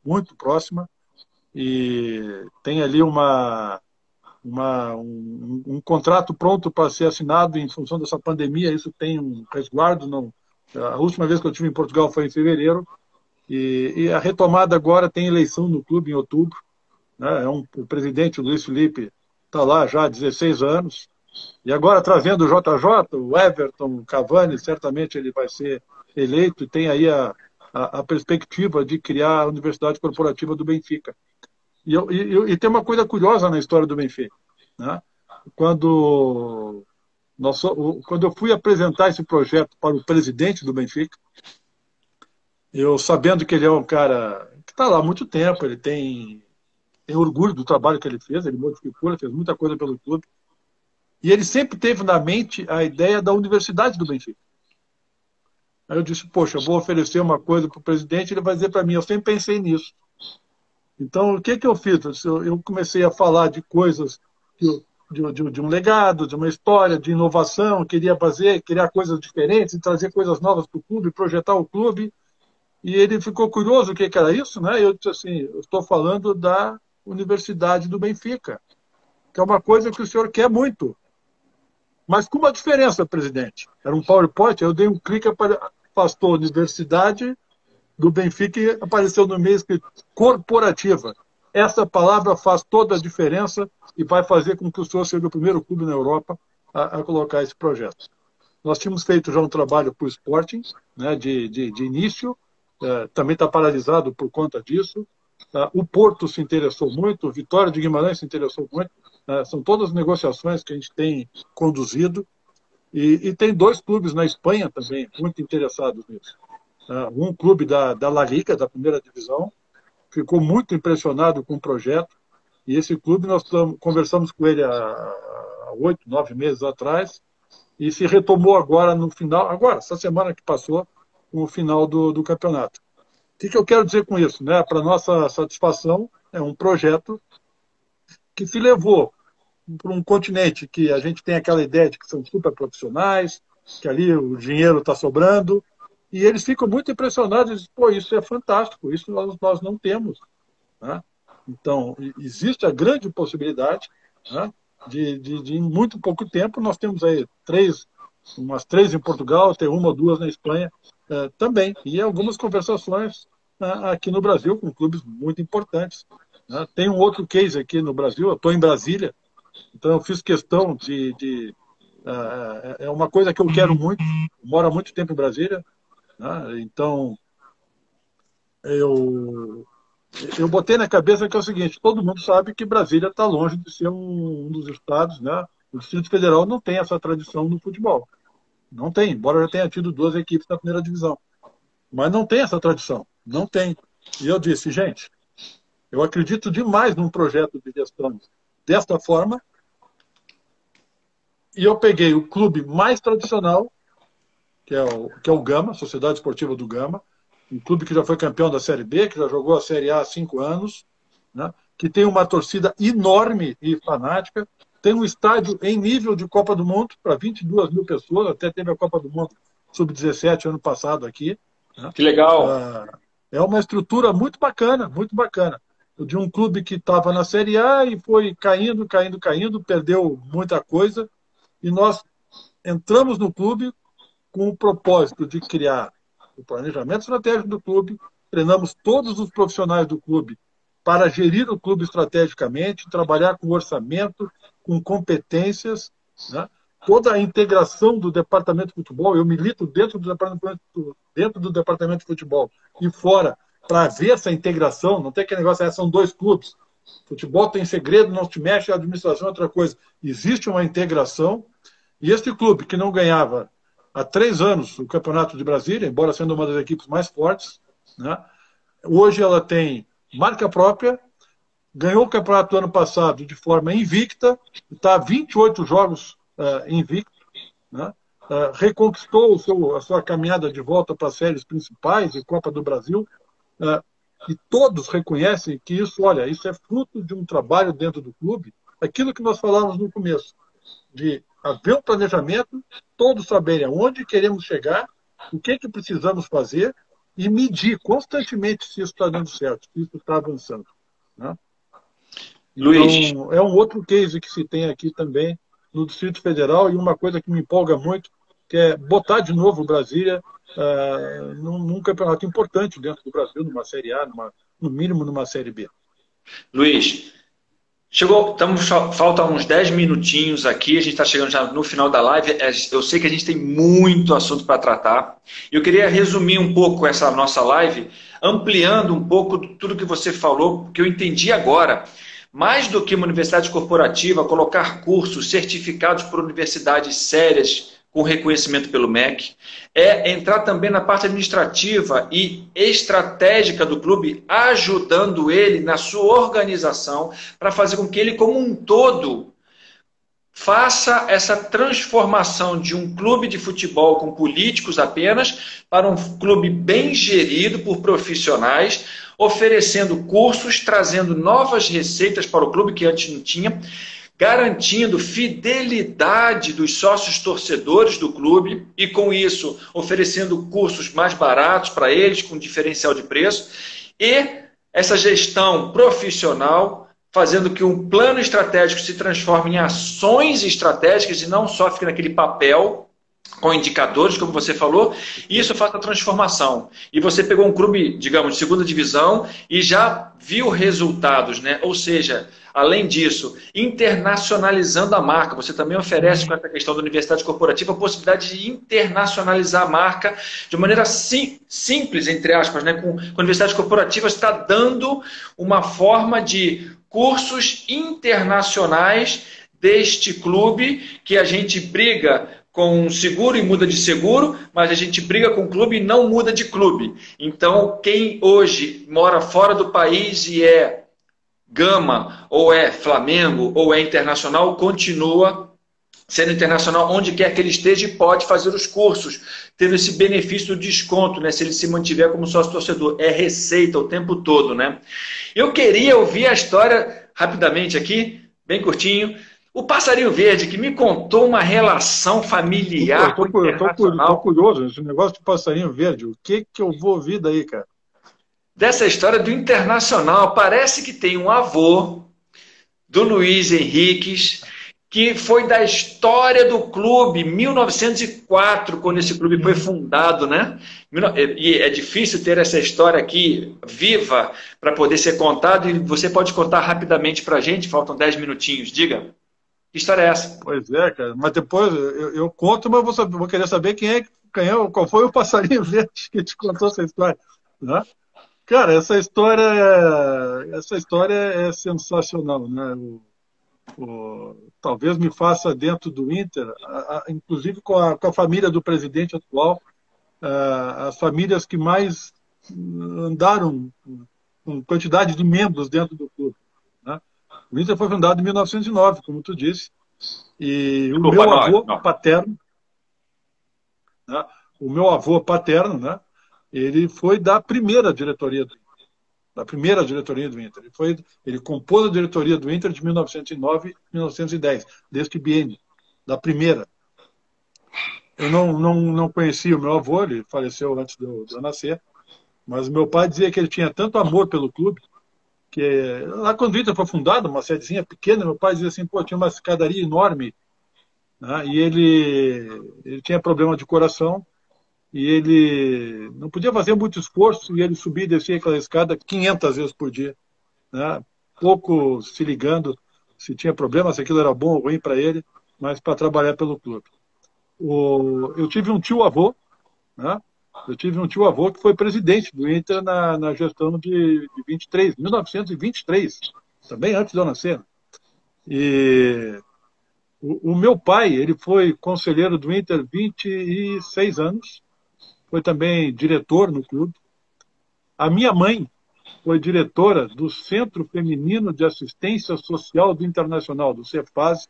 e tem ali um contrato pronto para ser assinado em função dessa pandemia. Isso tem um resguardo. Não, a última vez que eu estive em Portugal foi em fevereiro, e a retomada agora tem eleição no clube em outubro, né? O presidente, o Luiz Felipe, está lá já há 16 anos, e agora trazendo o JJ, o Everton, o Cavani, certamente ele vai ser eleito, e tem aí a perspectiva de criar a Universidade Corporativa do Benfica. E tem uma coisa curiosa na história do Benfica, né? Quando, quando eu fui apresentar esse projeto para o presidente do Benfica, eu sabendo que ele é um cara que está lá há muito tempo, ele tem orgulho do trabalho que ele fez, ele modificou, ele fez muita coisa pelo clube, e ele sempre teve na mente a ideia da Universidade do Benfica. Aí eu disse, poxa, eu vou oferecer uma coisa para o presidente, ele vai dizer para mim, eu sempre pensei nisso. Então, o que eu fiz? Eu comecei a falar de coisas, de um legado, de uma história, de inovação, queria criar coisas diferentes, trazer coisas novas para o clube, projetar o clube, e ele ficou curioso o que era isso, né? Eu disse assim, eu estou falando da Universidade do Benfica, que é uma coisa que o senhor quer muito. Mas com uma diferença, presidente. Era um PowerPoint, eu dei um clique, afastou Universidade do Benfica e apareceu no meio escrito corporativa. Essa palavra faz toda a diferença e vai fazer com que o senhor seja o primeiro clube na Europa a colocar esse projeto. Nós tínhamos feito já um trabalho para o Sporting, né, de início, também está paralisado por conta disso. O Porto se interessou muito, o Vitória de Guimarães se interessou muito. São todas negociações que a gente tem conduzido. E tem dois clubes na Espanha também muito interessados nisso. Um clube da La Liga, da primeira divisão, ficou muito impressionado com o projeto. E esse clube, nós conversamos com ele há 8, 9 meses atrás, e se retomou agora no final, essa semana que passou, no final do campeonato. O que eu quero dizer com isso? Né? Para nossa satisfação, é um projeto que se levou para um continente que a gente tem aquela ideia de que são super profissionais, que ali o dinheiro está sobrando, e eles ficam muito impressionados e dizem, pô, isso é fantástico, isso nós não temos. Né? Então, existe a grande possibilidade, né, de em muito pouco tempo, nós temos aí umas três em Portugal, tem uma ou duas na Espanha também, e algumas conversações aqui no Brasil com clubes muito importantes. Né? Tem um outro case aqui no Brasil, eu estou em Brasília, então eu fiz questão é uma coisa que eu quero muito, moro há muito tempo em Brasília, né? Então eu botei na cabeça que é o seguinte, todo mundo sabe que Brasília está longe de ser um dos estados, né? O Distrito Federal não tem essa tradição no futebol. Não tem, embora já tenha tido duas equipes na primeira divisão. Mas não tem essa tradição, não tem. E eu disse, gente, eu acredito demais num projeto de gestão desta forma, e eu peguei o clube mais tradicional, que é o Gama, Sociedade Esportiva do Gama, um clube que já foi campeão da Série B, que já jogou a Série A há 5 anos, né, que tem uma torcida enorme e fanática, tem um estádio em nível de Copa do Mundo para 22 mil pessoas, até teve a Copa do Mundo Sub-17 ano passado aqui. Né? Que legal. É uma estrutura muito bacana, de um clube que estava na Série A e foi caindo, perdeu muita coisa, e nós entramos no clube com o propósito de criar o planejamento estratégico do clube, treinamos todos os profissionais do clube para gerir o clube estrategicamente, trabalhar com orçamento, com competências, né? Toda a integração do departamento de futebol, eu milito dentro do departamento de futebol e fora, para ver essa integração, não tem aquele negócio, são dois clubes. Futebol tem segredo, não se mexe, a administração é outra coisa. Existe uma integração, e este clube que não ganhava há 3 anos o Campeonato de Brasília, embora sendo uma das equipes mais fortes, né? Hoje ela tem marca própria, ganhou o campeonato do ano passado de forma invicta, está a 28 jogos invicto, né? Reconquistou a sua caminhada de volta para as séries principais e Copa do Brasil, e todos reconhecem que isso, olha, isso é fruto de um trabalho dentro do clube, aquilo que nós falamos no começo, de haver um planejamento, todos saberem aonde queremos chegar, o que precisamos fazer e medir constantemente se isso está dando certo, se isso está avançando, né? Luiz, Então, é um outro case que se tem aqui também no Distrito Federal, e uma coisa que me empolga muito, que é botar de novo o Brasília num campeonato importante dentro do Brasil, numa Série A, no mínimo numa Série B. Luiz, faltam uns 10 minutinhos aqui, a gente está chegando já no final da live, eu sei que a gente tem muito assunto para tratar, eu queria resumir um pouco essa nossa live, ampliando um pouco tudo que você falou, porque eu entendi agora. Mais do que uma universidade corporativa, colocar cursos certificados por universidades sérias com reconhecimento pelo MEC, é entrar também na parte administrativa e estratégica do clube, ajudando ele na sua organização para fazer com que ele, como um todo, faça essa transformação de um clube de futebol com políticos apenas para um clube bem gerido por profissionais, oferecendo cursos, trazendo novas receitas para o clube que antes não tinha, garantindo fidelidade dos sócios torcedores do clube e, com isso, oferecendo cursos mais baratos para eles, com diferencial de preço, e essa gestão profissional fazendo que um plano estratégico se transforme em ações estratégicas e não só fique naquele papel com indicadores, como você falou, e isso faz a transformação. E você pegou um clube, digamos, de segunda divisão e já viu resultados, né? Ou seja, além disso, internacionalizando a marca. Você também oferece, com essa questão da universidade corporativa, a possibilidade de internacionalizar a marca de maneira simples, entre aspas, né? Com a universidade corporativa está dando uma forma de cursos internacionais deste clube que a gente briga com seguro e muda de seguro, mas a gente briga com o clube e não muda de clube. Então, quem hoje mora fora do país e é Gama, ou é Flamengo, ou é Internacional, continua sendo internacional onde quer que ele esteja e pode fazer os cursos, tendo esse benefício do desconto, né, se ele se mantiver como sócio torcedor. É receita o tempo todo, né? Eu queria ouvir a história rapidamente aqui, bem curtinho. O Passarinho Verde, que me contou uma relação familiar com o Internacional. Tô curioso, esse negócio de Passarinho Verde, o que eu vou ouvir daí, cara? Dessa história do Internacional, parece que tem um avô do Luiz Henriques, que foi da história do clube, 1904, quando esse clube foi fundado, né? E é difícil ter essa história aqui viva para poder ser contada, e você pode contar rapidamente para a gente, faltam 10 minutinhos, diga. Que história é essa? Pois é, cara. Mas depois eu conto, mas vou querer saber qual foi o Passarinho Verde que te contou essa história, né? Cara, essa história é sensacional, né? Talvez me faça dentro do Inter, inclusive com a família do presidente atual, as famílias que mais andaram com quantidade de membros dentro do clube, né? O Inter foi fundado em 1909, como tu disse, e o meu avô paterno, né, né, ele foi da primeira diretoria do Inter. Ele compôs a diretoria do Inter de 1909 a 1910, deste biênio, da primeira. Eu não conhecia o meu avô, ele faleceu antes de eu nascer, mas meu pai dizia que ele tinha tanto amor pelo clube, que lá quando o Inter foi fundado, uma sedezinha pequena, meu pai dizia assim, pô, tinha uma escadaria enorme, né, e ele tinha problema de coração, e ele não podia fazer muito esforço, e ele subia e descia aquela escada 500 vezes por dia, né, pouco se ligando se tinha problema, se aquilo era bom ou ruim para ele, mas para trabalhar pelo clube. Eu tive um tio-avô, né? Eu tive um tio-avô que foi presidente do Inter na gestão de 23, 1923, também antes de eu nascer. E o meu pai, ele foi conselheiro do Inter 26 anos, foi também diretor no clube. A minha mãe foi diretora do Centro Feminino de Assistência Social do Internacional, do Cefaz,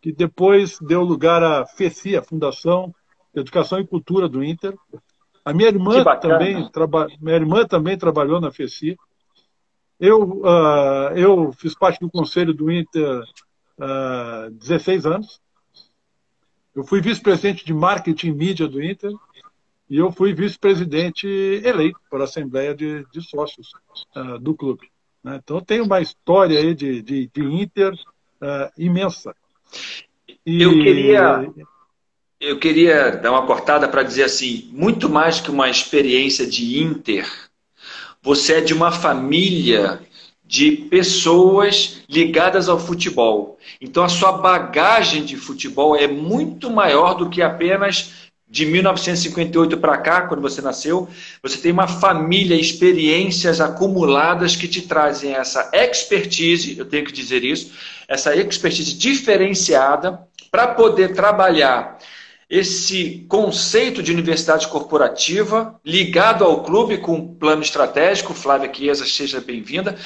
que depois deu lugar à FECI, a Fundação de Educação e Cultura do Inter. A Que bacana. minha irmã também trabalhou na FECI. Eu fiz parte do conselho do Inter 16 anos. Eu fui vice-presidente de marketing e mídia do Inter e eu fui vice-presidente eleito pela Assembleia de Sócios do clube. Né? Então, tem uma história aí de Inter imensa. Eu E queria, eu queria dar uma cortada para dizer assim, muito mais que uma experiência de Inter, você é de uma família de pessoas ligadas ao futebol. Então a sua bagagem de futebol é muito maior do que apenas de 1958 para cá, quando você nasceu. Você tem uma família, experiências acumuladas que te trazem essa expertise, eu tenho que dizer isso, essa expertise diferenciada para poder trabalhar esse conceito de universidade corporativa ligado ao clube com um plano estratégico. Flávia Chiesa, seja bem-vinda.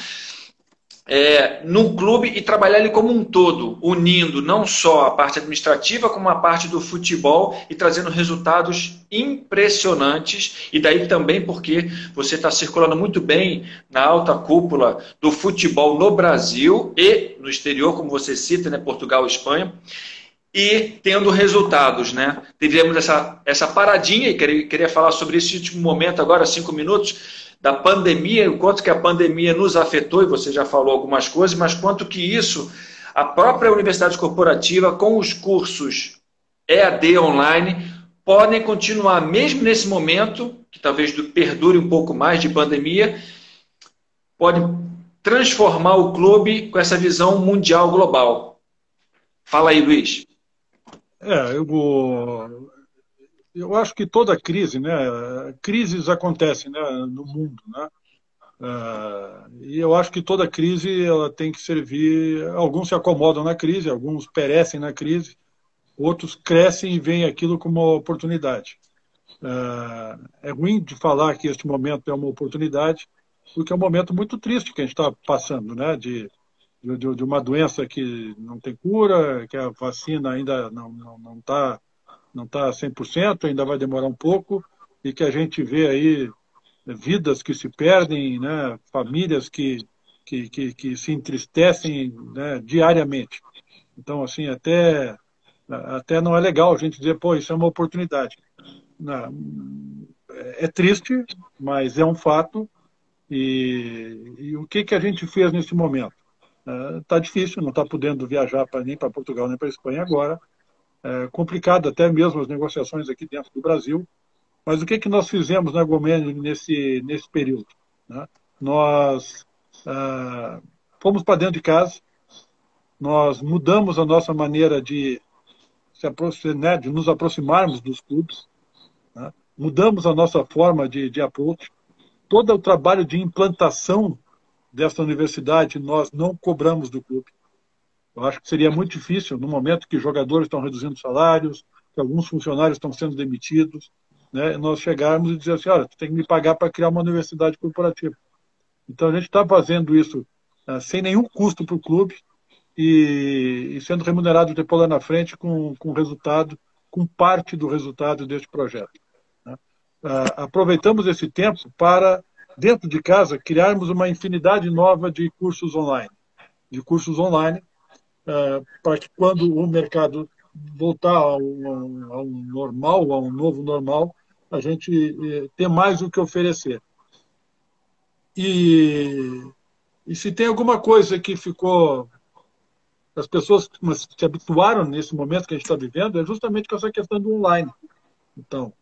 No clube e trabalhar ele como um todo, unindo não só a parte administrativa como a parte do futebol e trazendo resultados impressionantes. E daí também porque você está circulando muito bem na alta cúpula do futebol no Brasil e no exterior, como você cita, né, Portugal e Espanha. E tendo resultados, né? Tivemos essa paradinha, e queria falar sobre esse último momento agora, 5 minutos, da pandemia, o quanto que a pandemia nos afetou, e você já falou algumas coisas, mas quanto que isso, a própria universidade corporativa, com os cursos EAD online, podem continuar, mesmo nesse momento, que talvez perdure um pouco mais de pandemia, podem transformar o clube com essa visão mundial global. Fala aí, Luiz. É, eu acho que toda crise, né? Crises acontecem, né, no mundo, né? E eu acho que toda crise ela tem que servir. Alguns se acomodam na crise, alguns perecem na crise, outros crescem e veem aquilo como uma oportunidade. É ruim de falar que este momento é uma oportunidade, porque é um momento muito triste que a gente está passando, né? De uma doença que não tem cura, que a vacina ainda não está não tá 100%, ainda vai demorar um pouco, e que a gente vê aí vidas que se perdem, né, famílias que se entristecem, né, diariamente. Então, assim, até não é legal a gente dizer, pô, isso é uma oportunidade. Não, é triste, mas é um fato. E o que a gente fez nesse momento? Está difícil, não está podendo viajar nem para Portugal nem para Espanha agora. É complicado até mesmo as negociações aqui dentro do Brasil. Mas o que nós fizemos na Gomênio nesse período? Né? Nós fomos para dentro de casa, nós mudamos a nossa maneira né, de nos aproximarmos dos clubes, né? Mudamos a nossa forma de approach. Todo o trabalho de implantação dessa universidade nós não cobramos do clube. Eu acho que seria muito difícil, no momento que jogadores estão reduzindo salários, que alguns funcionários estão sendo demitidos, né, nós chegarmos e dizer assim, olha, tu tem que me pagar para criar uma universidade corporativa. Então a gente está fazendo isso sem nenhum custo para o clube e sendo remunerado depois lá na frente com resultado, com parte do resultado deste projeto. Né? Aproveitamos esse tempo para, dentro de casa, criarmos uma infinidade nova de cursos online. Para que quando o mercado voltar ao normal, a um novo normal, a gente ter mais o que oferecer. E se tem alguma coisa que ficou... As pessoas se habituaram nesse momento que a gente está vivendo, é justamente com essa questão do online. Então,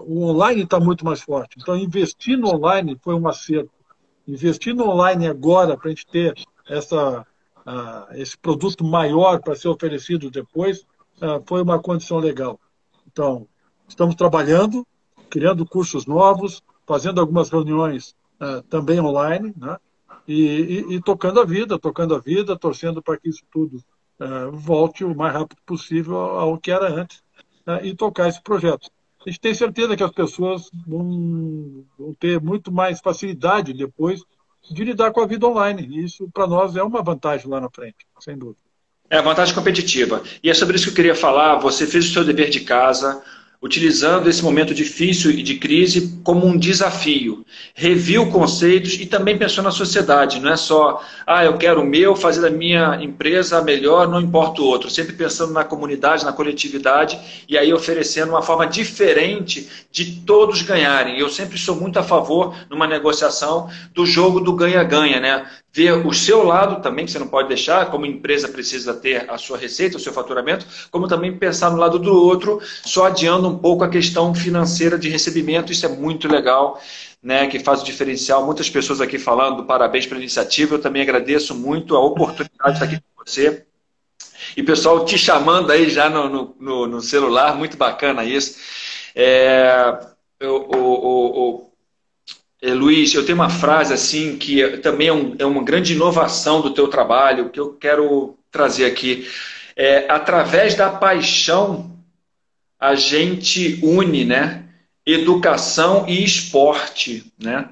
o online está muito mais forte. Então, investir no online foi um acerto. Investir no online agora, para a gente ter esse produto maior para ser oferecido depois, foi uma condição legal. Então, estamos trabalhando, criando cursos novos, fazendo algumas reuniões também online, né? E tocando a vida, torcendo para que isso tudo volte o mais rápido possível ao que era antes, e tocar esse projeto. A gente tem certeza que as pessoas vão ter muito mais facilidade depois de lidar com a vida online. E isso, para nós, é uma vantagem lá na frente, sem dúvida. É a vantagem competitiva. E é sobre isso que eu queria falar. Você fez o seu dever de casa, utilizando esse momento difícil e de crise como um desafio. Reviu conceitos e também pensou na sociedade. Não é só, eu quero o meu, fazer da minha empresa melhor, não importa o outro. Sempre pensando na comunidade, na coletividade, e aí oferecendo uma forma diferente de todos ganharem. Eu sempre sou muito a favor, numa negociação, do jogo do ganha-ganha, né? Ver o seu lado também, que você não pode deixar, como empresa precisa ter a sua receita, o seu faturamento, como também pensar no lado do outro, só adiando um pouco a questão financeira de recebimento. Isso é muito legal, né, que faz o diferencial. Muitas pessoas aqui falando, parabéns pela iniciativa, eu também agradeço muito a oportunidade de estar aqui com você. E pessoal te chamando aí já no celular, muito bacana isso. Luiz, eu tenho uma frase assim que também é uma grande inovação do teu trabalho, que eu quero trazer aqui. Através da paixão, a gente une, né, educação e esporte, né?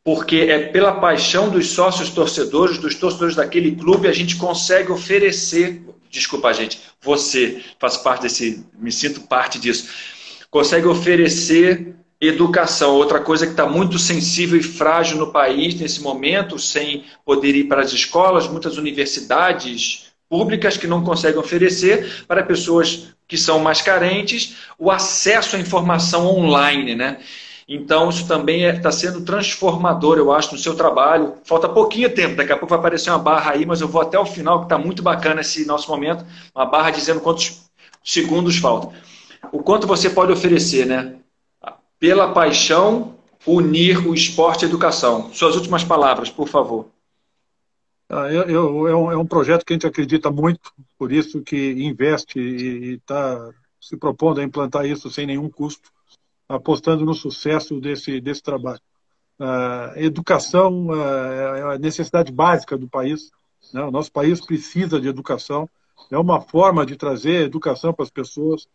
Porque é pela paixão dos sócios torcedores, dos torcedores daquele clube, a gente consegue oferecer, desculpa, gente, você faz parte me sinto parte disso, consegue oferecer educação, outra coisa que está muito sensível e frágil no país nesse momento, sem poder ir para as escolas, muitas universidades públicas que não conseguem oferecer para pessoas que são mais carentes o acesso à informação online, né? Então, isso também está sendo transformador, eu acho, no seu trabalho. Falta pouquinho tempo, daqui a pouco vai aparecer uma barra aí, mas eu vou até o final, que está muito bacana esse nosso momento, uma barra dizendo quantos segundos faltam. O quanto você pode oferecer, né? Pela paixão, unir o esporte e a educação. Suas últimas palavras, por favor. É um projeto que a gente acredita muito, por isso que investe e está se propondo a implantar isso sem nenhum custo, apostando no sucesso desse trabalho. Educação é a necessidade básica do país, né? O nosso país precisa de educação, é uma forma de trazer educação para as pessoas,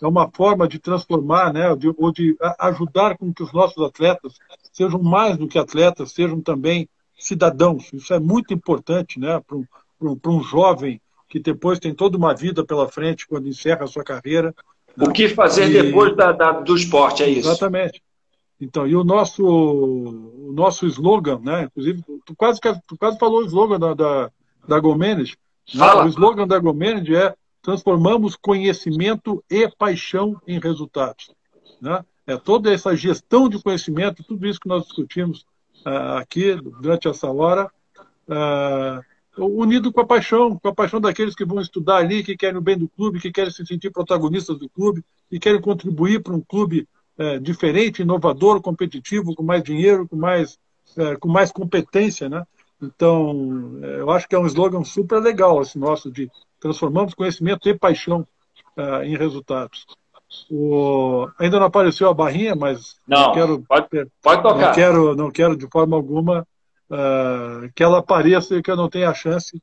é uma forma de transformar, né, ou de ajudar com que os nossos atletas sejam mais do que atletas, sejam também cidadãos. Isso é muito importante, né, para um jovem que depois tem toda uma vida pela frente quando encerra a sua carreira. O que fazer depois do esporte, é isso? Exatamente. Então, e o nosso slogan, né, inclusive, tu quase falou o slogan da GoManage. Fala. O slogan da GoManage é: transformamos conhecimento e paixão em resultados. Né? É toda essa gestão de conhecimento, tudo isso que nós discutimos aqui durante essa hora, unido com a paixão daqueles que vão estudar ali, que querem o bem do clube, que querem se sentir protagonistas do clube, que querem contribuir para um clube diferente, inovador, competitivo, com mais dinheiro, com mais competência, né? Então, eu acho que é um slogan super legal esse nosso de transformamos conhecimento e paixão em resultados. Ainda não apareceu a barrinha, mas não quero, pode tocar. Não quero de forma alguma que ela apareça e que eu não tenha a chance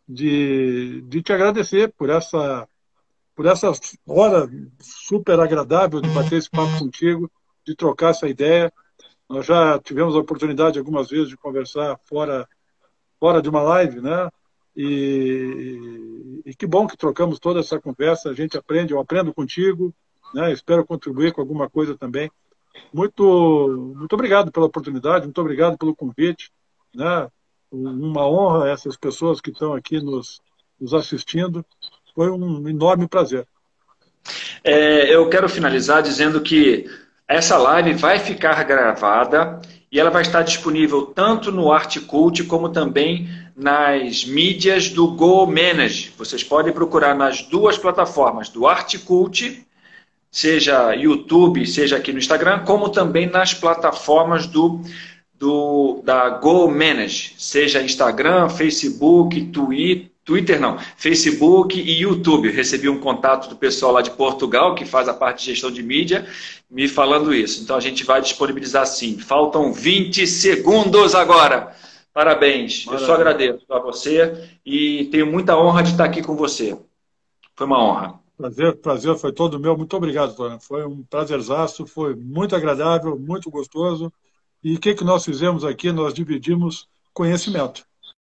de te agradecer por essa hora super agradável de bater esse papo contigo, de trocar essa ideia. Nós já tivemos a oportunidade algumas vezes de conversar fora de uma live, né? E que bom que trocamos toda essa conversa, a gente aprende, eu aprendo contigo, né? Espero contribuir com alguma coisa também. Muito obrigado pela oportunidade, muito obrigado pelo convite, né? Uma honra essas pessoas que estão aqui nos assistindo, foi um enorme prazer. Eu quero finalizar dizendo que essa live vai ficar gravada e ela vai estar disponível tanto no Articult como também nas mídias do GoManage. Vocês podem procurar nas duas plataformas, do Articult, seja YouTube, seja aqui no Instagram, como também nas plataformas da GoManage, seja Instagram, Facebook, Twitter não, Facebook e YouTube. Recebi um contato do pessoal lá de Portugal, que faz a parte de gestão de mídia, me falando isso. Então a gente vai disponibilizar sim. Faltam 20 segundos agora. Parabéns. Eu só agradeço a você e tenho muita honra de estar aqui com você. Foi uma honra. Prazer foi todo meu. Muito obrigado, Toran. Foi um prazerzaço, foi muito agradável, muito gostoso. E o que nós fizemos aqui? Nós dividimos conhecimento.